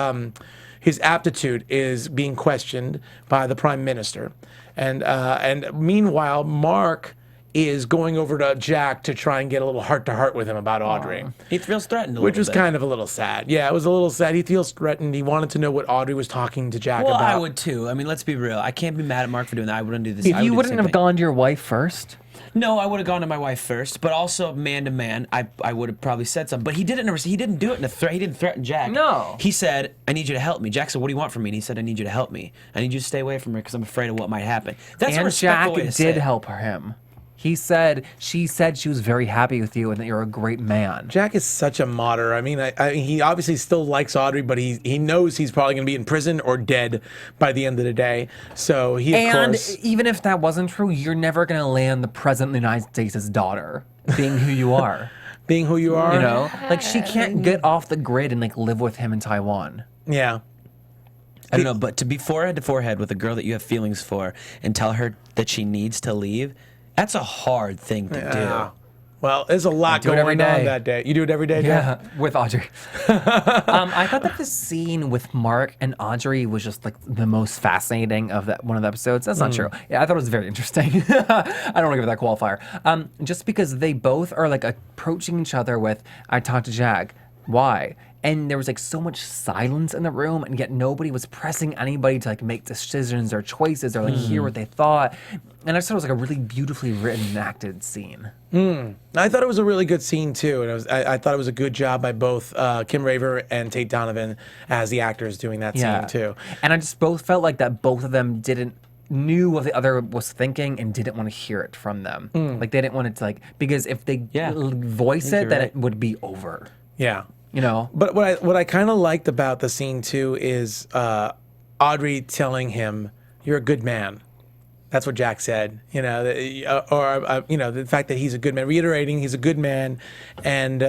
aptitude is being questioned by the prime minister, and meanwhile, Mark is going over to Jack to try and get a little heart-to-heart with him about Audrey, He feels threatened a which little was bit. kind of a little sad. Yeah, it was a little sad. He feels threatened. He wanted to know what Audrey was talking to Jack Well, about. I would too. I mean, let's be real. I can't be mad at Mark for doing that. I wouldn't do this. If I would you do the wouldn't same have thing. gone to your wife first, No, I would have gone to my wife first, but also man to man, I would have probably said something. But he didn't. He didn't do it in a threat. He didn't threaten Jack. No. He said, "I need you to help me." Jack said, "What do you want from me?" And he said, "I need you to help me. I need you to stay away from her because I'm afraid of what might happen." That's a and respectful Jack way to say did it. help him. She said she was very happy with you and that you're a great man. Jack is such a martyr. I mean, he obviously still likes Audrey, but he knows he's probably going to be in prison or dead by the end of the day. So he, of And course, even if that wasn't true, you're never gonna land the president of the United States' daughter, being who you are. being who you are, You know, like she can't get off the grid and like live with him in Taiwan. yeah. I don't know, but to be forehead to forehead with a girl that you have feelings for and tell her that she needs to leave That's a hard thing to do. Well, there's a lot do it every going on day. that day. You do it every day, Jeff? Yeah, with Audrey. I thought that the scene with Mark and Audrey was just like the most fascinating of that one of the episodes. That's not true. Yeah, I thought it was very interesting. I don't want to give it that qualifier. Just because they both are like approaching each other with, I talked to Jag. Why? And there was like so much silence in the room, and yet nobody was pressing anybody to like make decisions or choices or like hear what they thought. And I just thought it was like a really beautifully written and acted scene. I thought it was a really good scene too, and I thought it was a good job by both Kim Raver and Tate Donovan as the actors doing that scene too. And I just both felt like that both of them knew what the other was thinking and didn't want to hear it from them. Like they didn't want it to like, because if they voice it, then it would be over. Yeah. You know? But what I kind of liked about the scene too is Audrey telling him, "You're a good man." That's what Jack said, you know, the fact that he's a good man, reiterating he's a good man, and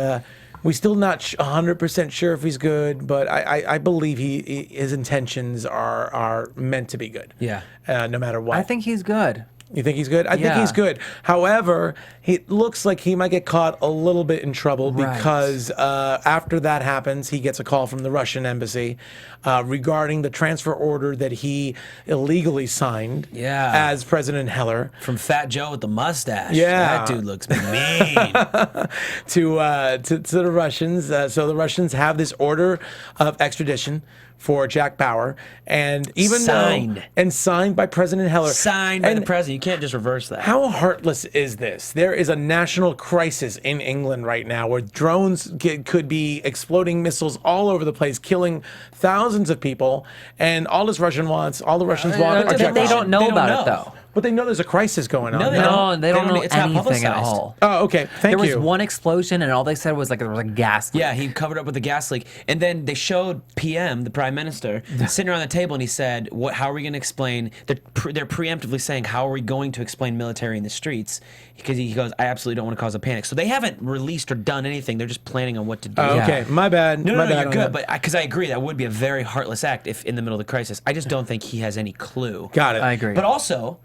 we're still not 100% sure if he's good, but I believe his intentions are meant to be good. Yeah. No matter what. I think he's good. You think he's good? I think he's good. However, it looks like he might get caught a little bit in trouble because after that happens, he gets a call from the Russian embassy regarding the transfer order that he illegally signed as President Heller. From Fat Joe with the mustache. Yeah. That dude looks mean. to the Russians. So the Russians have this order of extradition for Jack Bauer, and even signed by President Heller. Signed by the president. You can't just reverse that. How heartless is this? There is a national crisis in England right now where drones could be exploding missiles all over the place, killing thousands of people, and all the Russians want are Jack They Bauer. don't know about it though. But they know there's a crisis going on. No, they don't know It's not anything at publicized. all. Oh, okay. Thank you. There was one explosion, and all they said was like there was a gas leak. Yeah, he covered up with a gas leak, and then they showed PM, the Prime Minister, sitting around the table, and he said, "What? How are we going to explain?" They're preemptively saying, "How are we going to explain military in the streets?" Because he goes, "I absolutely don't want to cause a panic." So they haven't released or done anything. They're just planning on what to do. Okay, my bad. No, my bad you're on good. that. But because I agree, that would be a very heartless act if in the middle of the crisis. I just don't think he has any clue. Got it. I agree. But also,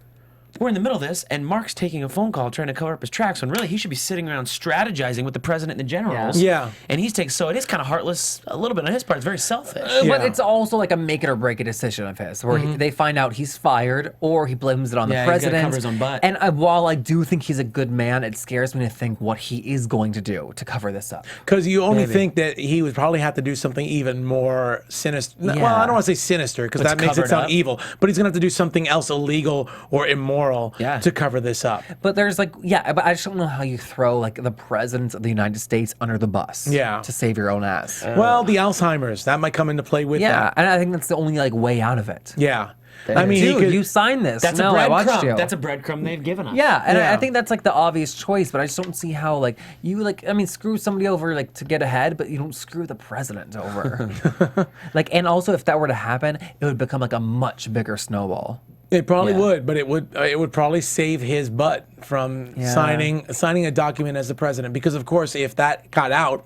we're in the middle of this, and Mark's taking a phone call trying to cover up his tracks when really he should be sitting around strategizing with the president and the generals. Yeah. And he's taking, so it is kind of heartless a little bit on his part. It's very selfish. But it's also like a make it or break it decision of his, where they find out he's fired or he blames it on the Yeah, he's gotta president. cover his own butt. And while I do think he's a good man, it scares me to think what he is going to do to cover this up. Because you only think that he would probably have to do something even more sinister. Well, I don't want to say sinister because But that to makes it cover it sound up? evil. But he's going to have to do something else illegal or immoral to cover this up. But there's like, but I just don't know how you throw like the president of the United States under the bus to save your own ass. Well, the Alzheimer's, that might come into play with that. And I think that's the only like way out of it. Yeah. I mean, Dude, you signed this. That's no, a I watched breadcrumb. you. That's a breadcrumb they've given us. Yeah, and I think that's like the obvious choice, but I just don't see how like you like screw somebody over like to get ahead, but you don't screw the president over. Like, and also if that were to happen, it would become like a much bigger snowball. It probably would, but it would probably save his butt from signing a document as the president. Because of course, if that got out,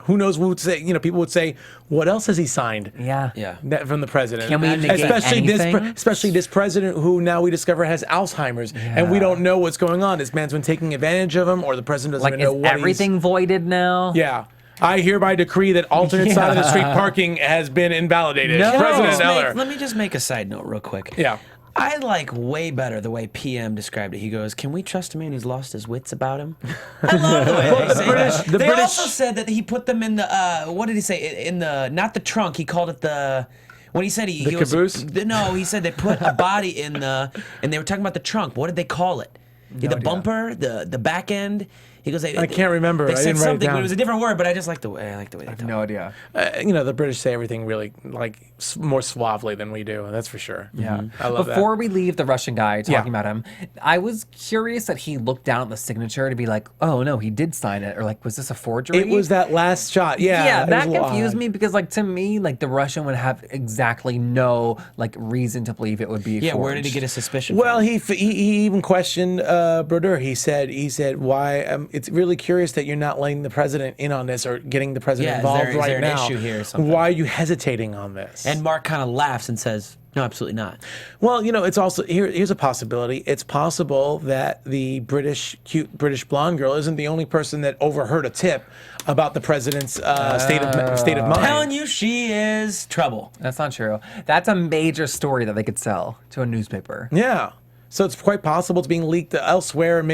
who knows what would say? You know, people would say, "What else has he signed?" Yeah. From the president. Can we negate especially this president who now we discover has Alzheimer's, and we don't know what's going on. This man's been taking advantage of him, or the president doesn't Like, even know is what everything voided now? Yeah. I hereby decree that alternate side of the street parking has been invalidated. No. President Eller. Let me just make a side note real quick. Yeah. I like way better the way PM described it. He goes, "Can we trust a man who's lost his wits about him?" I love the way they say that. the They British- also said that he put them in the what did he say? In the not the trunk. He called it the. When he said he caboose? No, he said they put a body in the, and they were talking about the trunk. What did they call it? The bumper, the back end. He goes, I can't remember. They I said didn't write it something, but down. it was a different word. But I just like the way they talk. No idea. You know, the British say everything really more suavely than we do. That's for sure. Yeah. I love Before we leave the Russian guy talking about him, I was curious that he looked down at the signature to be like, oh no, he did sign it. Or like, was this a forgery? It was that last shot. Yeah. Yeah, it that was a little confused odd. me because like to me, like the Russian would have exactly no like reason to believe it would be Yeah, where did he forged. get his suspicion? Well, from? he even questioned Brodeur. He said, why it's really curious that you're not letting the president in on this or getting the president Yeah, involved is right there an now. issue here or something? Why are you hesitating on this? And Mark kind of laughs and says, "No, absolutely not." Well, it's also here's a possibility. It's possible that the cute British blonde girl isn't the only person that overheard a tip about the president's state of mind. Telling you, she is trouble. That's not true. That's a major story that they could sell to a newspaper. Yeah. So it's quite possible it's being leaked elsewhere, and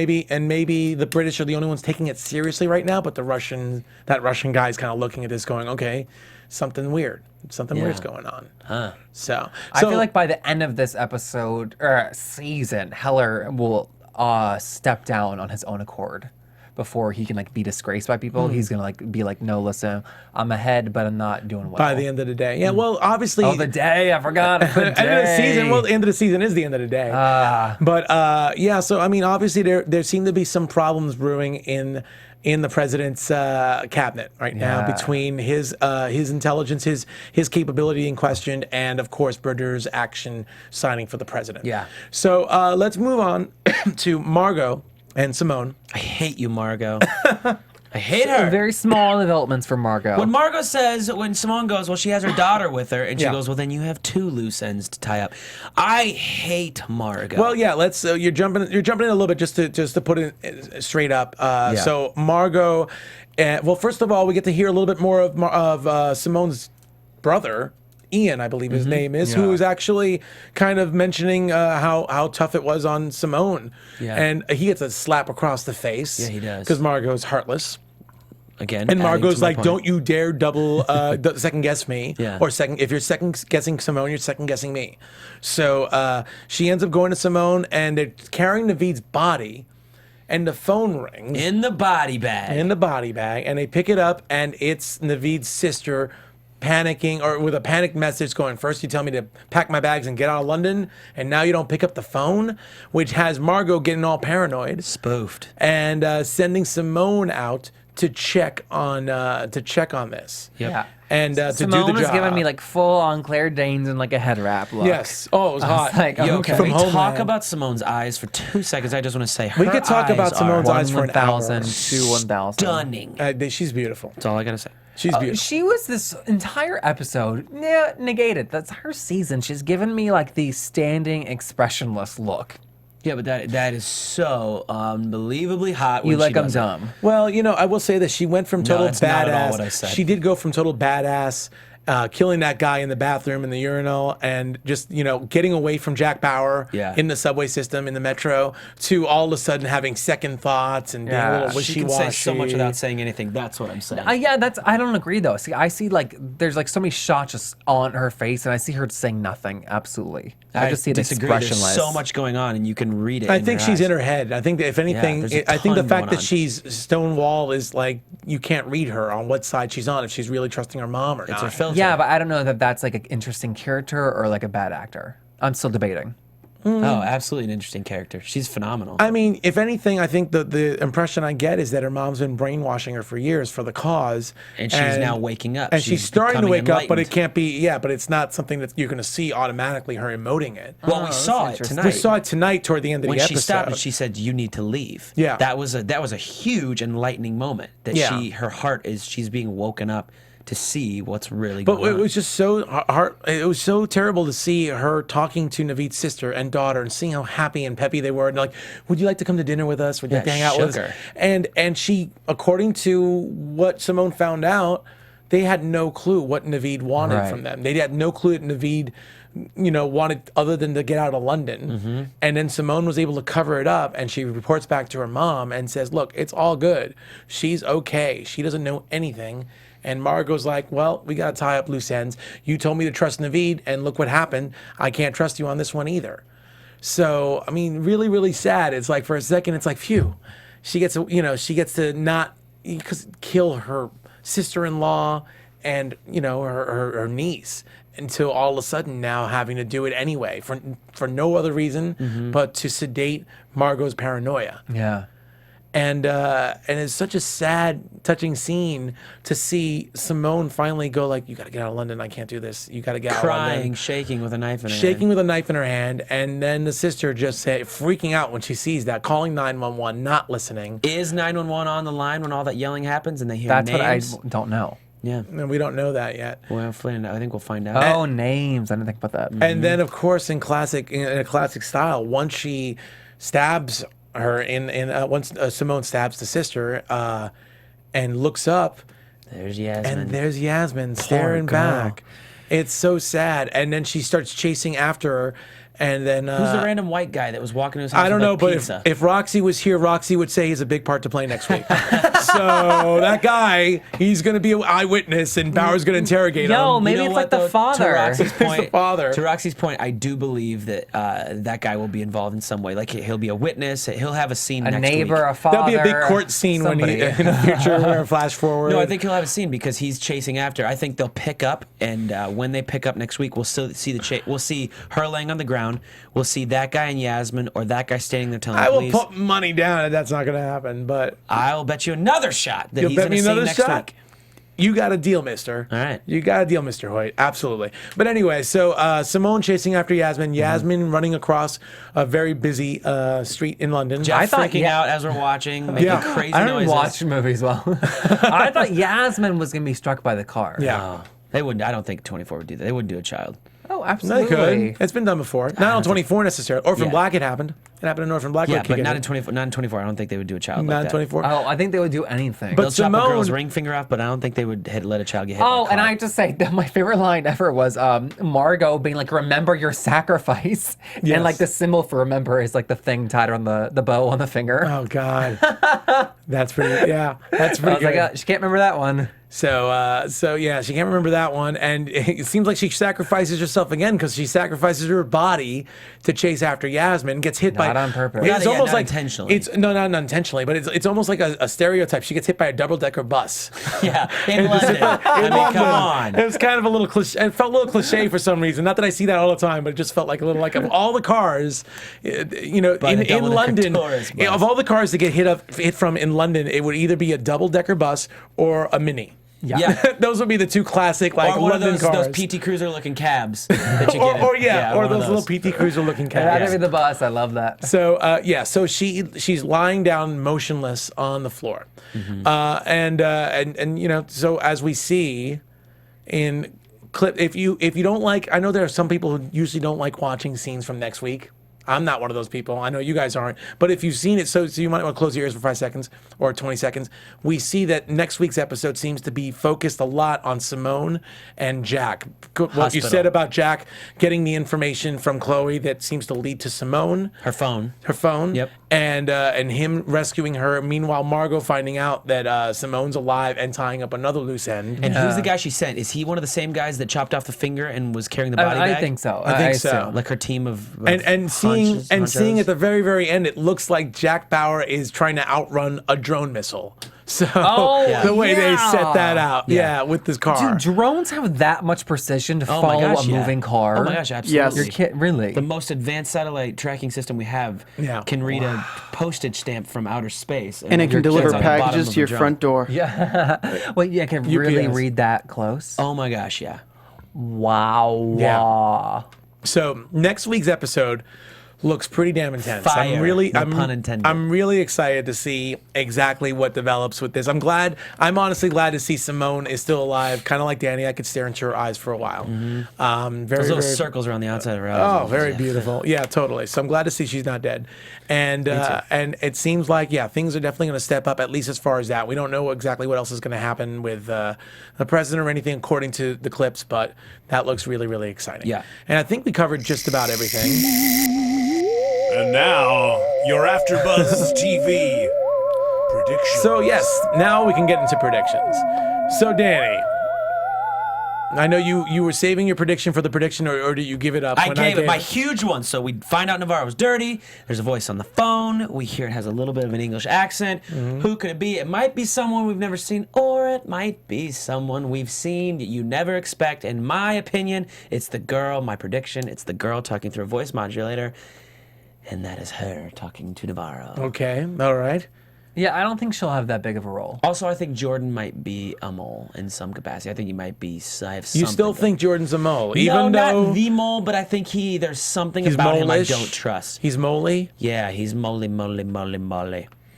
maybe the British are the only ones taking it seriously right now. But that Russian guy is kind of looking at this, going, "Okay, something weird. Something weird's going on." So I feel like by the end of this episode or season, Heller will step down on his own accord before he can be disgraced by people. He's gonna be like, "No, listen, I'm ahead, but I'm not doing well." by the end of the day, yeah. Well, obviously, the day I forgot. The end of the season. Well, the end of the season is the end of the day. But yeah. So I mean, obviously, there seem to be some problems brewing in the president's cabinet right now between his intelligence, his capability in question, and of course Berger's action signing for the president. Yeah. So let's move on to Margot and Simone. I hate you, Margot. I hate her. Very small developments for Margot. When Margot says, when Simone goes, well, she has her daughter with her, and she Yeah. goes, well, then you have 2 loose ends to tie up. I hate Margot. Well, yeah. Let's. You're jumping in a little bit just to put it straight up. So Margot. Well, first of all, we get to hear a little bit more of Simone's brother, Ian, I believe his name is, who is actually kind of mentioning how tough it was on Simone. Yeah. And he gets a slap across the face. Yeah, he does. Because Margot's heartless. Again, And adding Margot's to my like, point. "Don't you dare double second guess me." Yeah. Or if you're second guessing Simone, you're second guessing me. So she ends up going to Simone, and they're carrying Naveed's body, and the phone rings In the body bag. in the body bag, and they pick it up, and it's Naveed's sister panicking, or with a panicked message going, "First you tell me to pack my bags and get out of London, and now you don't pick up the phone," which has Margot getting all paranoid Spoofed. and sending Simone out to check on this. Yep. Yeah. And to Simone do the was job. giving me full on Claire Danes and a head wrap look. Yes. Oh, it was I was hot. like, Yo, okay. can we From talk Homeland. about Simone's eyes for 2 seconds? I just want to say her We could talk about eyes Simone's are eyes for an hour. 1,000 to 1,000. stunning. She's beautiful. That's all I got to say. She's beautiful. She was this entire episode negated. That's her season. She's given me the standing expressionless look. Yeah, but that is so unbelievably hot. When You like she them does it. dumb. Well, I will say that she went from total that's not at all badass. what I said. She did go from total badass, killing that guy in the bathroom in the urinal, and just getting away from Jack Bauer Yeah. in the subway system in the metro, to all of a sudden having second thoughts and being a Yeah. little She can wishy-washy. say so much without saying anything. That's what I'm saying. I don't agree though. See, I see there's so many shots just on her face, and I see her saying nothing. Absolutely, I just see it disagree. There's expressionless. so much going on, and you can read it. I think she's in her head. I think that if anything, there's a I think the ton fact going that on. she's Stonewall is you can't read her on what side she's on, if she's really trusting her mom or It's not. her filter. Yeah, but I don't know that that's an interesting character or a bad actor. I'm still debating. Oh, absolutely an interesting character. She's phenomenal. I mean, if anything, I think the impression I get is that her mom's been brainwashing her for years for the cause, And she's now waking up. and she's starting to becoming wake up. But it enlightened. can't be. Yeah, but it's not something that you're going to see automatically her emoting it. Well, we saw it interesting. tonight. We saw it tonight toward the end of when the she episode. stopped and she said, "You need to leave." Yeah. that was a huge enlightening moment. That Yeah. her heart she's being woken up to see what's really But going on. it was just so hard. It was so terrible to see her talking to Naveed's sister and daughter and seeing how happy and peppy they were. And would you like to come to dinner with us? Would you like to hang out with shook us? her. And she, according to what Simone found out, they had no clue what Naveed wanted Right. from them. They had no clue that Naveed, wanted other than to get out of London. Mm-hmm. And then Simone was able to cover it up, and she reports back to her mom and says, "Look, it's all good. She's okay. She doesn't know anything." And Margot's like, "Well, we got to tie up loose ends. You told me to trust Naveed, and look what happened. I can't trust you on this one either." So, I mean, really, really sad. It's for a second, it's phew. She gets to not kill her sister-in-law and, her niece, until all of a sudden now having to do it anyway for no other reason but to sedate Margot's paranoia. Yeah. And it's such a sad, touching scene to see Simone finally go like, "You got to get out of London. I can't do this. You got to get out of London." Crying, shaking with a knife in her Shaking hand. with a knife in her hand, and then the sister just freaking out when she sees that, calling 911, not listening. Is 911 on the line when all that yelling happens and they hear That's names? what I don't know. Yeah. And we don't know that yet. Well, Flynn, I think we'll find out. Oh, names. I didn't think about that. And then, of course, in a classic style, once she stabs her once Simone stabs the sister and looks up, There's Yasmin. and there's Yasmin staring girl. back. It's so sad. And then she starts chasing after her. And then Who's the random white guy that was walking to his house I don't with, know, like, but pizza? if Roxy was here, Roxy would say he's a big part to play next week. So that guy, he's going to be an eyewitness, and Bauer's going to interrogate Yo, him. maybe You know it's what, like the though? father. To Roxy's point, the father. To Roxy's point, I do believe that that guy will be involved in some way. Like he'll be a witness. He'll have a scene A next neighbor, week. a father. There'll be a big court scene somebody. in the future where flash forward. No, I think he'll have a scene because he's chasing after. I think they'll pick up, and when they pick up next week, we'll still see we'll see her laying on the ground. We'll see that guy and Yasmin, or that guy standing there telling I the will police. put money down that that's not going to happen, but I'll bet you another shot that you'll he's bet going me to see another next shot. week. You got a deal, mister. All right. You got a deal, Mr. Hoyt. Absolutely. But anyway, so Simone chasing after Yasmin. Yasmin running across a very busy street in London. Jeff I thought freaking Ya- out as we're watching, making Yeah. crazy I don't noises. watch movies well. I thought Yasmin was going to be struck by the car. Yeah. They wouldn't. I don't think 24 would do that. They wouldn't do a child. Oh, No, they absolutely. could. It's been done before. Not on 24 necessarily. Orphan Yeah. Black, it happened. It happened in Orphan Black. Yeah, with but Kick-Ass. not in 24. Not in 24. I don't think they would do a child Not like in that. 24. Oh, I think they would do anything. But They'll chop a Simone- girl's ring finger off, but I don't think they would let a child get hit. Oh, by a and car. I just say that my favorite line ever was Margot being like, "Remember your sacrifice," Yes. and like the symbol for remember is like the thing tied on the bow on the finger. Oh, God. That's pretty, yeah. That's I pretty was good. like, she can't remember that one. So yeah, she can't remember that one, and it seems like she sacrifices herself again because she sacrifices her body to chase after Yasmin. Gets hit by Not on purpose. It's Not- yeah, almost not like intentionally. It's no, not intentionally, but it's almost like a stereotype. She gets hit by a double-decker bus. Yeah, in London. I mean, come on. It was kind of a little cliche. It felt a little cliche for some reason. Not that I see that all the time, but it just felt like a little like of all the cars, you know, By the in double-decker London, tourist bus. of all the cars to get hit from in London, it would either be a double-decker bus or a Mini. Yeah. Those would be the two classic like Or one of London those cars. PT Cruiser looking cabs that you get. or one of those little PT Cruiser looking That'd cabs. be the bus. I love that. So so she's lying down motionless on the floor, and you know, so as we see in clip, if you don't like, I know there are some people who usually don't like watching scenes from next week. I'm not one of those people. I know you guys aren't. But if you've seen it, so you might want to close your ears for 5 seconds or 20 seconds. We see that next week's episode seems to be focused a lot on Simone and Jack. What you Hospital. said about Jack getting the information from Chloe that seems to lead to Simone. Her phone. Her phone. Yep. And him rescuing her. Meanwhile, Margot finding out that Simone's alive and tying up another loose end. And who's the guy she sent? Is he one of the same guys that chopped off the finger and was carrying the body I bag? think so. I think so. assume. Like her team of and seeing honchos? seeing at the very, very end, it looks like Jack Bauer is trying to outrun a drone missile. So Oh, the way they yeah. set that out, yeah, with this car. Do drones have that much precision to Oh my follow gosh, a yeah. moving car? Oh my gosh, absolutely. Yes. You're kidding, really? The most advanced satellite tracking system we have Yeah. can read a postage stamp from outer space. And it can your deliver kid's on the bottom packages of to a your drone. front door. Yeah. Well, yeah, can really UPS. read that close. Oh my gosh, yeah. Wow. Yeah. So next week's episode looks pretty damn intense. Fire. No I'm pun intended. I'm really excited to see exactly what develops with this. I'm honestly glad to see Simone is still alive. Kind of like Danny, I could stare into her eyes for a while. Very, Those little very, circles around the outside of her eyes. Oh, very beautiful. Yeah, totally. So I'm glad to see she's not dead. And it seems like, yeah, things are definitely going to step up, at least as far as that. We don't know exactly what else is going to happen with the president or anything according to the clips, but that looks really, really exciting. Yeah. And I think we covered just about everything. And now, your AfterBuzz TV predictions. So, yes, now we can get into predictions. So, Danny, I know you were saving your prediction for the prediction, or did you give it up? I when gave it my it? huge one. So we find out Navarro's dirty. There's a voice on the phone. We hear it has a little bit of an English accent. Who could it be? It might be someone we've never seen, or it might be someone we've seen that you never expect. In my opinion, it's the girl. My prediction, it's the girl talking through a voice modulator. And that is her talking to Navarro. Okay, all right. Yeah, I don't think she'll have that big of a role. Also, I think Jordan might be a mole in some capacity. I think he might be. I have You still something think Jordan's a mole, no, even though not the mole, but I think there's something he's about him I mole-ish? don't trust. He's moley. Yeah, he's moley.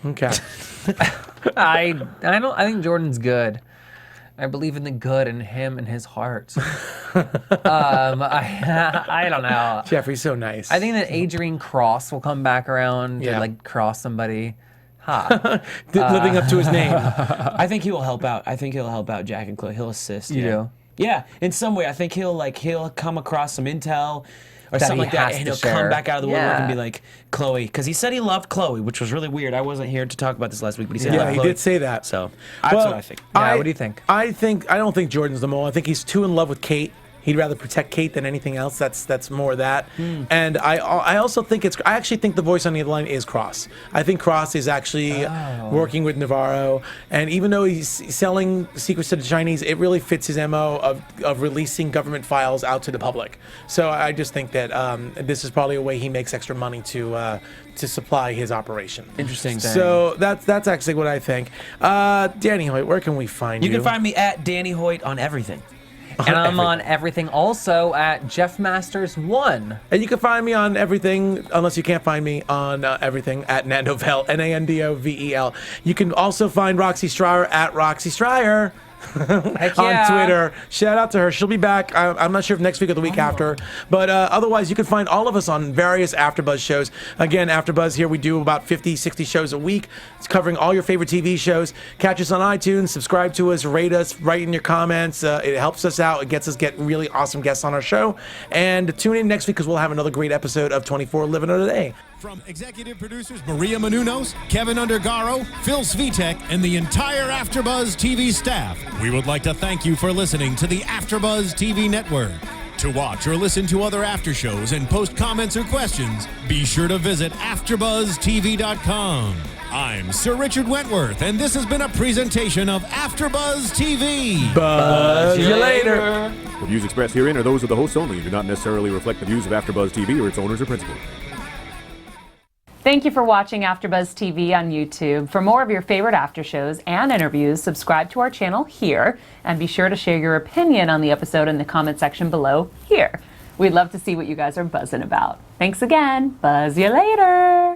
Okay. I think Jordan's good. I believe in the good in him and his heart. I don't know. Jeffrey's so nice. I think that Adrian Cross will come back around Yeah. to like cross somebody. Ha. Living up to his name. I think he will help out. I think he'll help out Jack and Chloe. He'll assist. You do? Yeah, in some way. I think he'll come across some intel or That something he like that, has and to he'll come share. back out of the woodwork and Yeah. be like, Chloe, because he said he loved Chloe, which was really weird. I wasn't here to talk about this last week, but he said Yeah, loved he Chloe. did say that. So that's what I think. Yeah, what do you think? I don't think Jordan's the mole. I think he's too in love with Kate. He'd rather protect Kate than anything else. That's more that. And I also think I actually think the voice on the other line is Cross. I think Cross is actually working with Navarro, and even though he's selling secrets to the Chinese, it really fits his MO of releasing government files out to the public. So I just think that this is probably a way he makes extra money to supply his operation. Interesting. So that's actually what I think. Danny Hoyt, where can we find you? You can find me at Danny Hoyt on everything. And I'm on everything also at Jeff Masters 1. And you can find me on everything, unless you can't find me on everything, at Nando Vel, Nandovel. You can also find Roxy Stryer at Roxy Stryer. Heck on yeah. Twitter. Shout out to her. She'll be back. I'm not sure if next week or the week after. But otherwise, you can find all of us on various AfterBuzz shows. Again, AfterBuzz here, we do about 50, 60 shows a week. It's covering all your favorite TV shows. Catch us on iTunes. Subscribe to us. Rate us. Write in your comments. It helps us out. It gets us get really awesome guests on our show. And tune in next week because we'll have another great episode of 24 Living of the Day. From executive producers Maria Menounos, Kevin Undergaro, Phil Svitek, and the entire AfterBuzz TV staff, we would like to thank you for listening to the AfterBuzz TV network. To watch or listen to other after shows and post comments or questions, be sure to visit AfterBuzzTV.com. I'm Sir Richard Wentworth, and this has been a presentation of AfterBuzz TV. Buzz you later. The views expressed herein are those of the hosts only and do not necessarily reflect the views of AfterBuzz TV or its owners or principals. Thank you for watching AfterBuzz TV on YouTube. For more of your favorite after shows and interviews, subscribe to our channel here, and be sure to share your opinion on the episode in the comment section below here. We'd love to see what you guys are buzzing about. Thanks again. Buzz you later.